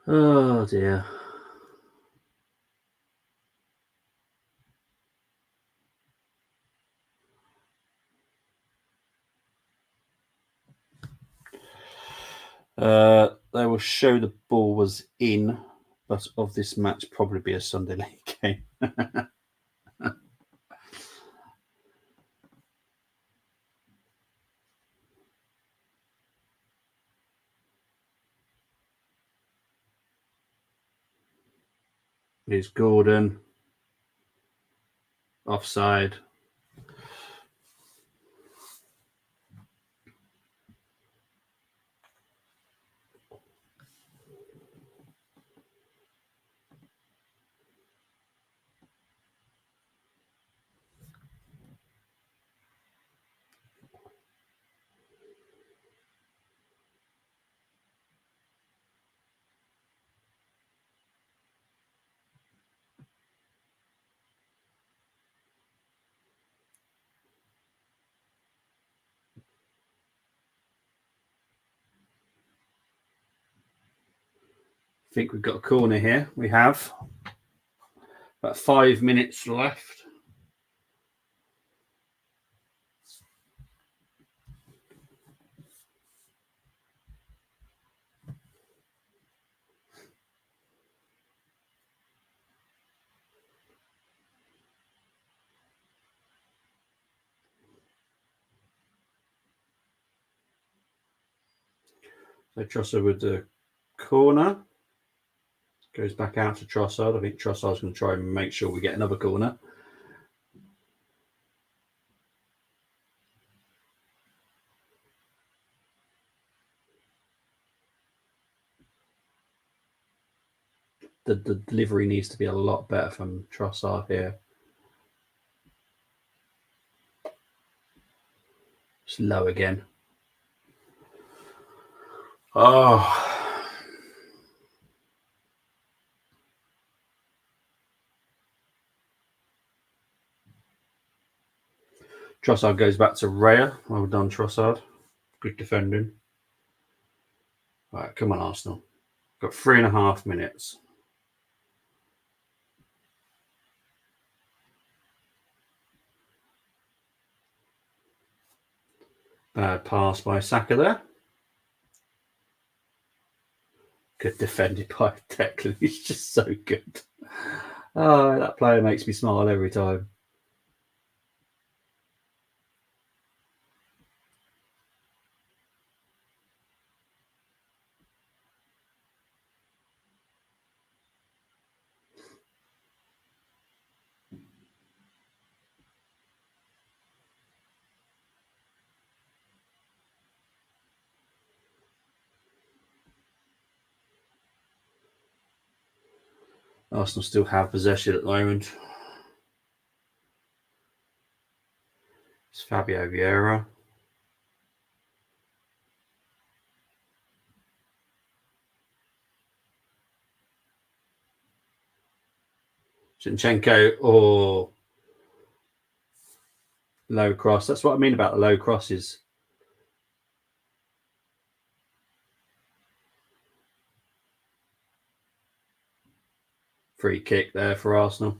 Oh dear. They will show the ball was in, but of this match probably be a Sunday league game. Here's Gordon. Offside. I think we've got a corner here. We have about 5 minutes left. So Trossard with the corner. Goes back out to Trossard. I think Trossard's going to try and make sure we get another corner. The delivery needs to be a lot better from Trossard here. It's low again. Oh. Trossard goes back to Raya. Well done, Trossard. Good defending. All right, come on, Arsenal. Got 3.5 minutes. Bad pass by Saka there. Good defended by Declan. He's just so good. Oh, that player makes me smile every time. Arsenal still have possession at the moment. It's Fabio Vieira. Zinchenko or low cross. That's what I mean about the low crosses. Free kick there for Arsenal.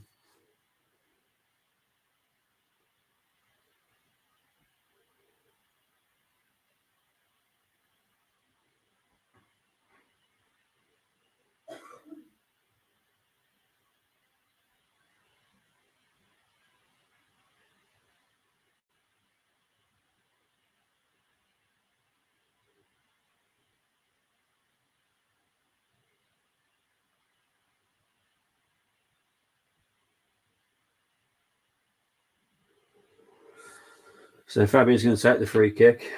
So Fabio's going to take the free kick.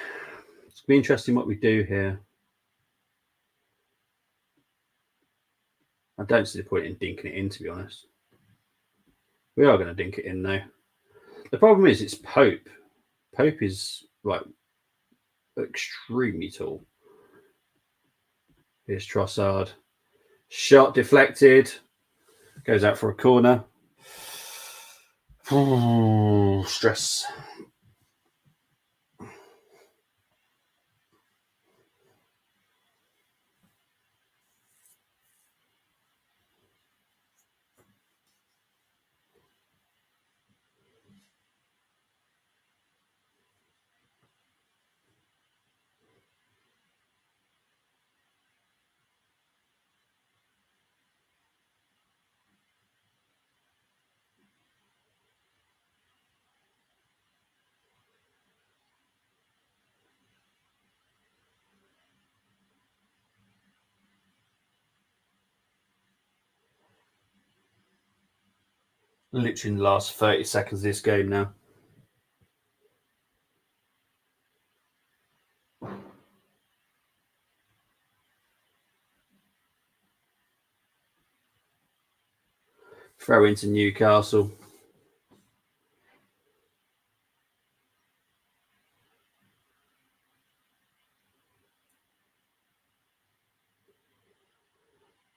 It's going to be interesting what we do here. I don't see the point in dinking it in, to be honest. We are going to dink it in, though. The problem is it's Pope. Pope is, like, extremely tall. Here's Trossard. Shot deflected. Goes out for a corner. Stress. Literally in the last 30 seconds of this game now. Throw into Newcastle.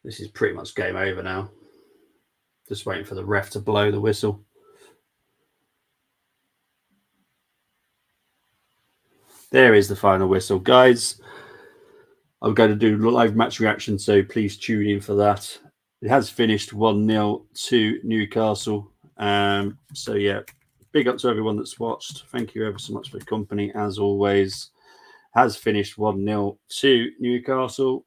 This is pretty much game over now. Just waiting for the ref to blow the whistle. There is the final whistle. Guys, I'm going to do live match reaction, so please tune in for that. It has finished 1-0 to Newcastle. So, yeah, big up to everyone that's watched. Thank you ever so much for the company, as always. Has finished 1-0 to Newcastle.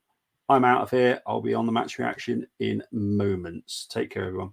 I'm out of here. I'll be on the match reaction in moments. Take care, everyone.